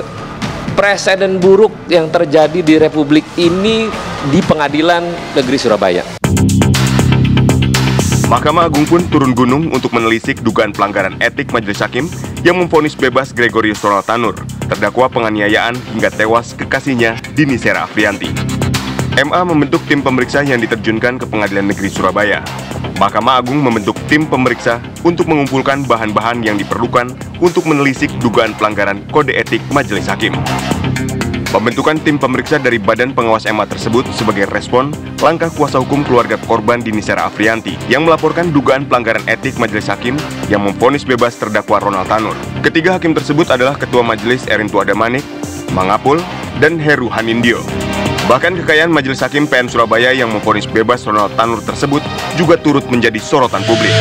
Presiden buruk yang terjadi di Republik ini di Pengadilan Negeri Surabaya. Mahkamah Agung pun turun gunung untuk menelisik dugaan pelanggaran etik Majelis Hakim yang memvonis bebas Gregorius Ronald Tanur, terdakwa penganiayaan hingga tewas kekasihnya Dini Sera Afrianti. MA membentuk tim pemeriksa yang diterjunkan ke Pengadilan Negeri Surabaya. Mahkamah Agung membentuk tim pemeriksa untuk mengumpulkan bahan-bahan yang diperlukan untuk menelisik dugaan pelanggaran kode etik Majelis Hakim. Pembentukan tim pemeriksa dari Badan Pengawas MA tersebut sebagai respon langkah kuasa hukum keluarga korban Dini Sera Afrianti yang melaporkan dugaan pelanggaran etik majelis hakim yang memvonis bebas terdakwa Ronald Tanur. Ketiga hakim tersebut adalah Ketua Majelis Erintua Damanik, Mangapul, dan Heru Hanindyo. Bahkan kekayaan Majelis Hakim PN Surabaya yang memvonis bebas Ronald Tanur tersebut juga turut menjadi sorotan publik.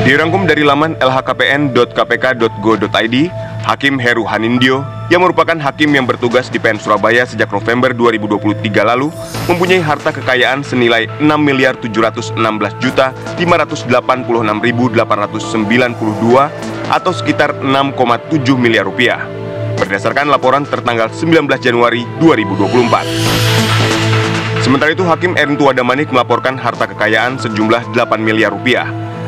Dirangkum dari laman lhkpn.kpk.go.id, Hakim Heru Hanindyo, yang merupakan hakim yang bertugas di PN Surabaya sejak November 2023 lalu, mempunyai harta kekayaan senilai 6.716.586.892 atau sekitar 6,7 miliar rupiah. Berdasarkan laporan tertanggal 19 Januari 2024. Sementara itu, Hakim Erintua Damanik melaporkan harta kekayaan sejumlah 8 miliar rupiah.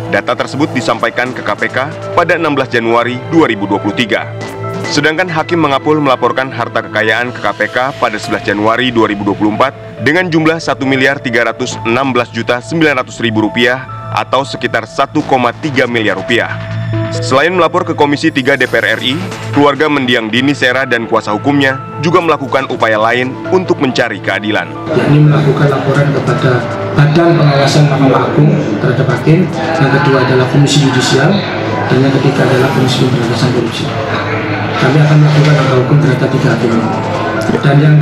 Data tersebut disampaikan ke KPK pada 16 Januari 2023. Sedangkan Hakim Mangapul melaporkan harta kekayaan ke KPK pada 11 Januari 2024 dengan jumlah 1.316.900.000 rupiah atau sekitar 1,3 miliar rupiah. Selain melapor ke Komisi 3 DPR RI, keluarga mendiang Dini Sera dan kuasa hukumnya juga melakukan upaya lain untuk mencari keadilan. Yakni melakukan laporan kepada Badan Pengawasan Mahkamah Agung terhadap hakim, yang kedua adalah Komisi Yudisial, dan yang ketiga adalah Komisi Pemberantasan Korupsi. Kami akan melakukan langkah hukum terhadap 3 hakim ini. Dan yang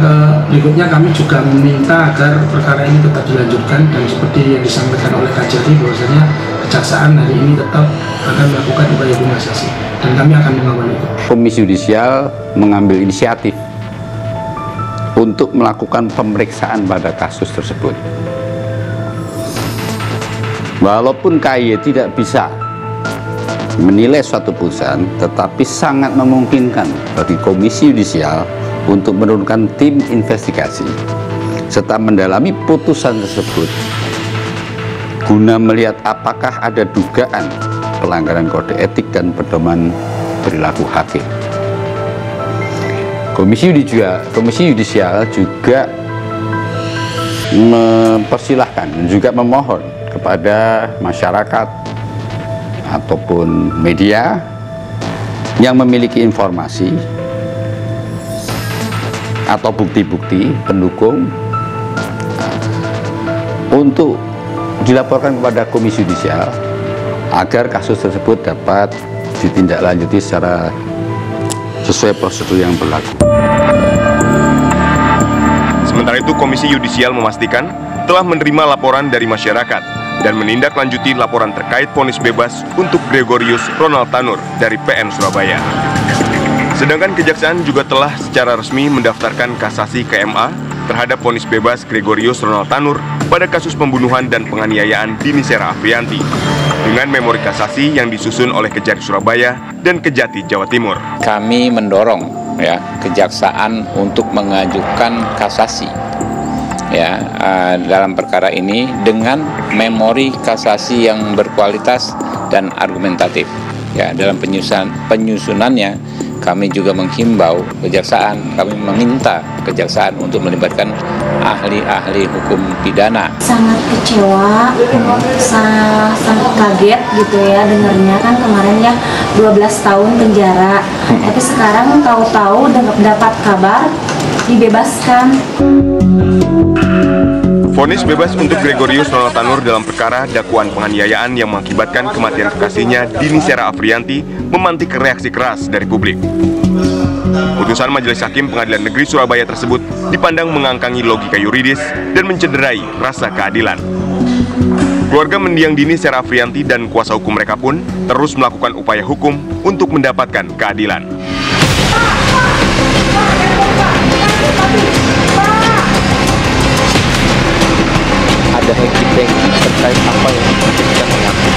berikutnya kami juga meminta agar perkara ini tetap dilanjutkan, dan seperti yang disampaikan oleh Kajari bahwasanya Kejaksaan hari ini tetap akan melakukan upaya hukum kasasi, dan kami akan mengawal itu. Komisi Yudisial mengambil inisiatif untuk melakukan pemeriksaan pada kasus tersebut. Walaupun KAY tidak bisa menilai suatu putusan, tetapi sangat memungkinkan bagi Komisi Yudisial untuk menurunkan tim investigasi serta mendalami putusan tersebut guna melihat apakah ada dugaan pelanggaran kode etik dan pedoman perilaku hakim. Komisi Yudisial juga mempersilahkan dan juga memohon kepada masyarakat ataupun media yang memiliki informasi atau bukti-bukti pendukung untuk dilaporkan kepada Komisi Yudisial agar kasus tersebut dapat ditindaklanjuti secara sesuai prosedur yang berlaku. Sementara itu, Komisi Yudisial memastikan telah menerima laporan dari masyarakat dan menindaklanjuti laporan terkait vonis bebas untuk Gregorius Ronald Tanur dari PN Surabaya. Sedangkan Kejaksaan juga telah secara resmi mendaftarkan kasasi ke MA terhadap vonis bebas Gregorius Ronald Tanur pada kasus pembunuhan dan penganiayaan Dini Sera Afrianti dengan memori kasasi yang disusun oleh Kejari Surabaya dan Kejati Jawa Timur. Kami mendorong Kejaksaan untuk mengajukan kasasi dalam perkara ini dengan memori kasasi yang berkualitas dan argumentatif. Dalam penyusunannya kami juga menghimbau Kejaksaan, kami meminta Kejaksaan untuk melibatkan ahli-ahli hukum pidana. Sangat kecewa, sangat kaget gitu ya dengarnya, kan kemarin ya 12 tahun penjara, tapi sekarang tahu-tahu dapat kabar dibebaskan. Vonis bebas untuk Gregorius Ronald Tanur dalam perkara dakwaan penganiayaan yang mengakibatkan kematian kekasihnya Dini Sera Afrianti memantik reaksi keras dari publik. Putusan Majelis Hakim Pengadilan Negeri Surabaya tersebut dipandang mengangkangi logika yuridis dan mencederai rasa keadilan. Keluarga mendiang Dini Sera Afrianti dan kuasa hukum mereka pun terus melakukan upaya hukum untuk mendapatkan keadilan. Ada hengki-pengki terkait apa yang kita mengaku.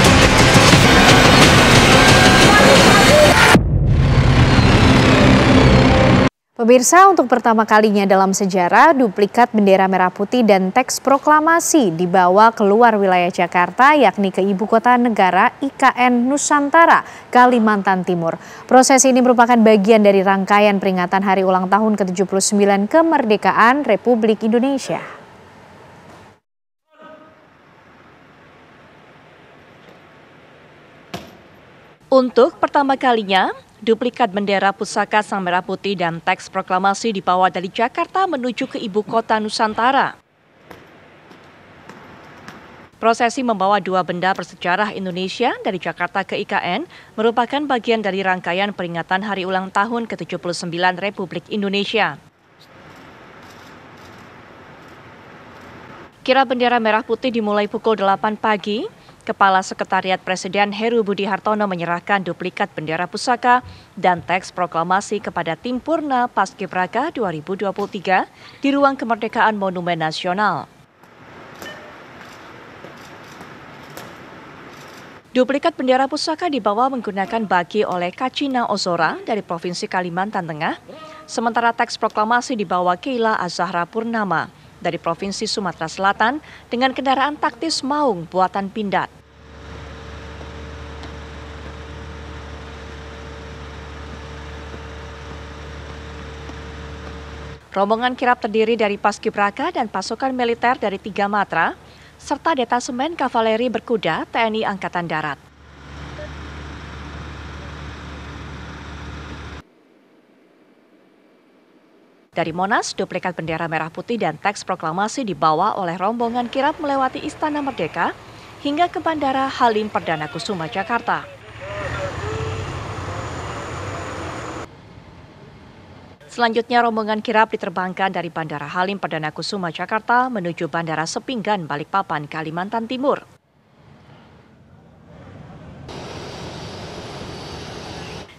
Pemirsa, untuk pertama kalinya dalam sejarah, duplikat bendera merah putih dan teks proklamasi dibawa keluar wilayah Jakarta, yakni ke Ibu Kota Negara IKN Nusantara, Kalimantan Timur. Proses ini merupakan bagian dari rangkaian peringatan hari ulang tahun ke-79 kemerdekaan Republik Indonesia. Untuk pertama kalinya, duplikat bendera pusaka Sang Merah Putih dan teks proklamasi dibawa dari Jakarta menuju ke ibu kota Nusantara. Prosesi membawa dua benda bersejarah Indonesia dari Jakarta ke IKN merupakan bagian dari rangkaian peringatan hari ulang tahun ke-79 Republik Indonesia. Kirap bendera merah putih dimulai pukul 8 pagi. Kepala Sekretariat Presiden Heru Budi Hartono menyerahkan duplikat bendera pusaka dan teks proklamasi kepada Tim Purna Paskibraka 2023 di Ruang Kemerdekaan Monumen Nasional. Duplikat bendera pusaka dibawa menggunakan baki oleh Kacina Ozora dari Provinsi Kalimantan Tengah, sementara teks proklamasi dibawa Keila Azahra Purnama dari Provinsi Sumatera Selatan dengan kendaraan taktis maung buatan Pindad. Rombongan kirap terdiri dari paskibraka dan pasukan militer dari 3 matra, serta detasemen kavaleri berkuda TNI Angkatan Darat. Dari Monas, duplikat bendera merah putih dan teks proklamasi dibawa oleh rombongan kirap melewati Istana Merdeka hingga ke Bandara Halim Perdana Kusuma, Jakarta. Selanjutnya, rombongan kirap diterbangkan dari Bandara Halim Perdana Kusuma, Jakarta menuju Bandara Sepinggan, Balikpapan, Kalimantan Timur.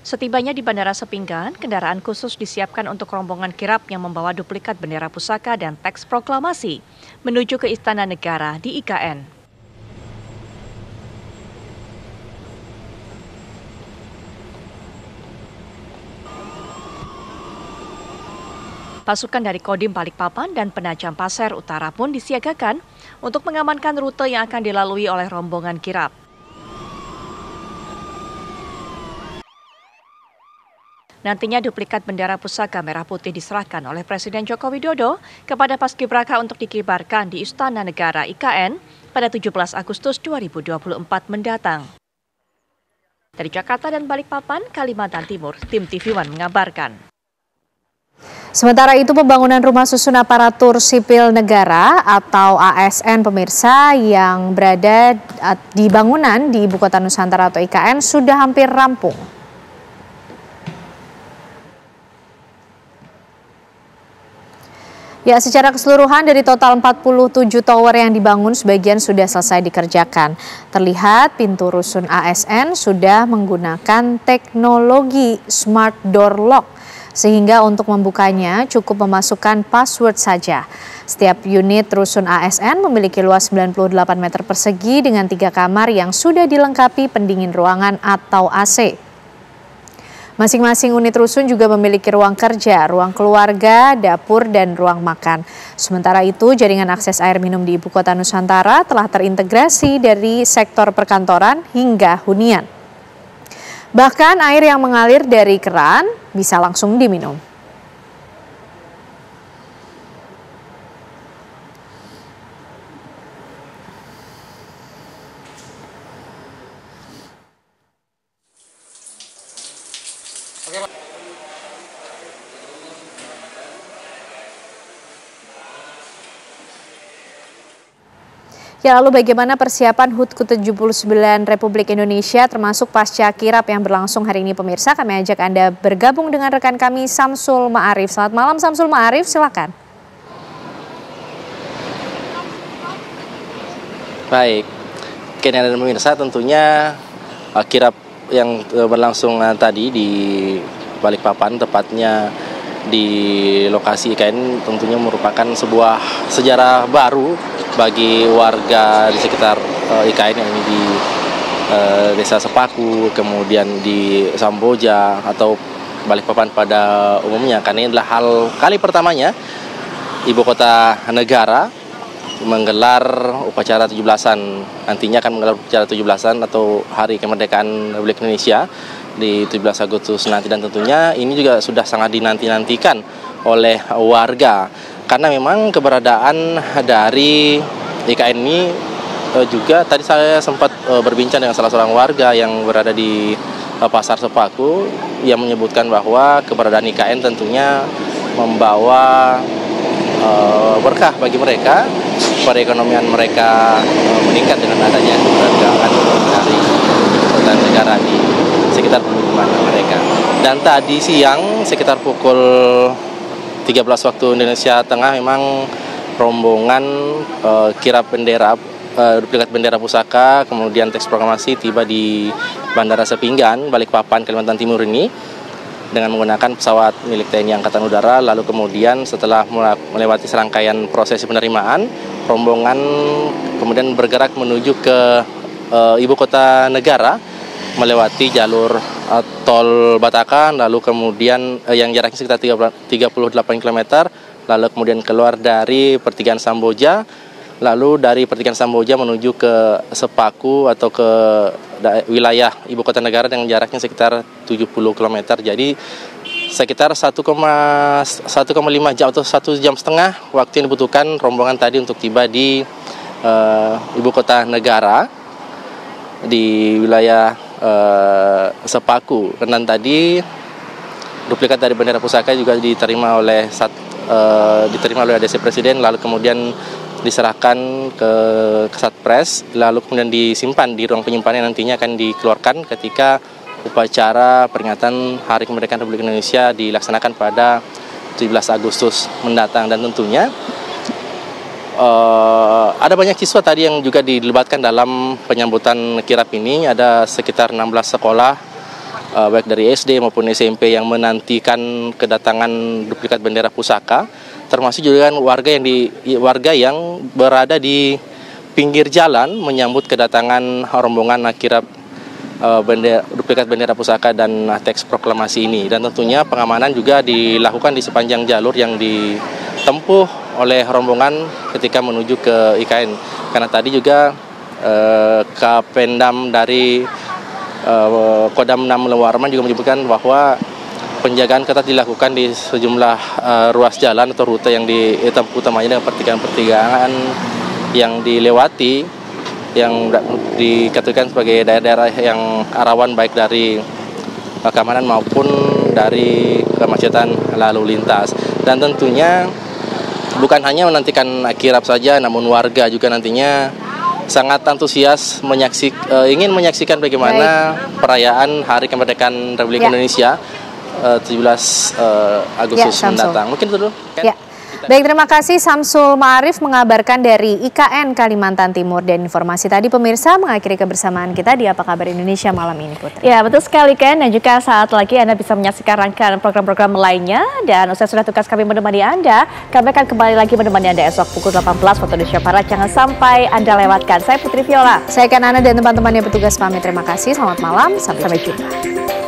Setibanya di Bandara Sepinggan, kendaraan khusus disiapkan untuk rombongan kirap yang membawa duplikat bendera pusaka dan teks proklamasi menuju ke Istana Negara di IKN. Pasukan dari Kodim Balikpapan dan Penajam Pasir Utara pun disiagakan untuk mengamankan rute yang akan dilalui oleh rombongan kirap. Nantinya duplikat bendera pusaka merah putih diserahkan oleh Presiden Joko Widodo kepada Paskibraka untuk dikibarkan di Istana Negara IKN pada 17 Agustus 2024 mendatang. Dari Jakarta dan Balikpapan, Kalimantan Timur, Tim TV One mengabarkan. Sementara itu, pembangunan rumah susun aparatur sipil negara atau ASN pemirsa yang berada di bangunan di Ibu Kota Nusantara atau IKN sudah hampir rampung. Ya, secara keseluruhan dari total 47 tower yang dibangun, sebagian sudah selesai dikerjakan. Terlihat pintu rusun ASN sudah menggunakan teknologi smart door lock, sehingga untuk membukanya cukup memasukkan password saja. Setiap unit rusun ASN memiliki luas 98 meter persegi dengan 3 kamar yang sudah dilengkapi pendingin ruangan atau AC. Masing-masing unit rusun juga memiliki ruang kerja, ruang keluarga, dapur, dan ruang makan. Sementara itu, jaringan akses air minum di Ibu Kota Nusantara telah terintegrasi dari sektor perkantoran hingga hunian. Bahkan air yang mengalir dari keran bisa langsung diminum. Ya, lalu bagaimana persiapan HUT ke-79 Republik Indonesia termasuk pasca kirap yang berlangsung hari ini pemirsa? Kami ajak Anda bergabung dengan rekan kami Samsul Ma'arif. Selamat malam Samsul Ma'arif, silakan. Baik, Kenian dan pemirsa, tentunya kirap yang berlangsung tadi di Balikpapan, tepatnya di lokasi IKN, tentunya merupakan sebuah sejarah baru bagi warga di sekitar IKN yang ini di Desa Sepaku, kemudian di Samboja atau Balikpapan pada umumnya, karena ini adalah hal kali pertamanya Ibu Kota Negara menggelar upacara 17-an. Nantinya akan menggelar upacara 17-an atau Hari Kemerdekaan Republik Indonesia di 17 Agustus nanti, dan tentunya ini juga sudah sangat dinanti-nantikan oleh warga karena memang keberadaan dari IKN ini juga tadi saya sempat berbincang dengan salah seorang warga yang berada di Pasar Sepaku yang menyebutkan bahwa keberadaan IKN tentunya membawa berkah bagi mereka, perekonomian mereka meningkat dengan adanya keberadaan dari kota negara di sekitar pemukiman mereka. Dan tadi siang sekitar pukul 13 waktu Indonesia Tengah memang rombongan kirap bendera, duplikat bendera pusaka, kemudian teks proklamasi tiba di Bandara Sepinggan, Balikpapan, Kalimantan Timur ini dengan menggunakan pesawat milik TNI Angkatan Udara. Lalu kemudian setelah melewati serangkaian prosesi penerimaan, rombongan kemudian bergerak menuju ke ibu kota negara, melewati jalur tol Batakan, lalu kemudian yang jaraknya sekitar 38 km, lalu kemudian keluar dari pertigaan Samboja, lalu dari pertigaan Samboja menuju ke Sepaku atau ke wilayah ibu kota negara dengan jaraknya sekitar 70 km. Jadi sekitar 1,5 jam atau 1,5 jam waktu yang dibutuhkan rombongan tadi untuk tiba di ibu kota negara di wilayah Sepaku. Dan tadi duplikat dari bendera pusaka juga diterima oleh ADC Presiden, lalu kemudian diserahkan ke Satpres, lalu kemudian disimpan di ruang penyimpanan yang nantinya akan dikeluarkan ketika upacara peringatan Hari Kemerdekaan Republik Indonesia dilaksanakan pada 17 Agustus mendatang. Dan tentunya ada banyak siswa tadi yang juga dilibatkan dalam penyambutan kirap ini. Ada sekitar 16 sekolah baik dari SD maupun SMP yang menantikan kedatangan duplikat bendera pusaka, termasuk juga warga yang berada di pinggir jalan menyambut kedatangan rombongan kirap duplikat bendera pusaka dan teks proklamasi ini. Dan tentunya pengamanan juga dilakukan di sepanjang jalur yang ditempuh oleh rombongan ketika menuju ke IKN. Karena tadi juga Kapendam dari Kodam 6 Lewarman juga menyebutkan bahwa penjagaan ketat dilakukan di sejumlah ruas jalan atau rute yang ditempuh, utamanya dengan pertigaan-pertigaan yang dilewati, yang dikategorikan sebagai daerah-daerah yang rawan baik dari keamanan maupun dari kemacetan lalu lintas. Dan tentunya bukan hanya menantikan kirap saja, namun warga juga nantinya sangat antusias ingin menyaksikan bagaimana perayaan Hari Kemerdekaan Republik Indonesia 17 Agustus mendatang. Mungkin itu dulu. Ya. Baik, terima kasih Samsul Ma'arif mengabarkan dari IKN Kalimantan Timur. Dan informasi tadi pemirsa mengakhiri kebersamaan kita di Apa Kabar Indonesia malam ini, Putri. Ya, betul sekali Ken, dan juga saat lagi Anda bisa menyaksikan rangkaian program-program lainnya. Dan usai sudah tugas kami menemani Anda, kami akan kembali lagi menemani Anda esok pukul 18 waktu Indonesia Barat. Jangan sampai Anda lewatkan. Saya Putri Viola. Saya Kanana dan teman-teman yang bertugas pamit. Terima kasih, selamat malam, sampai jumpa.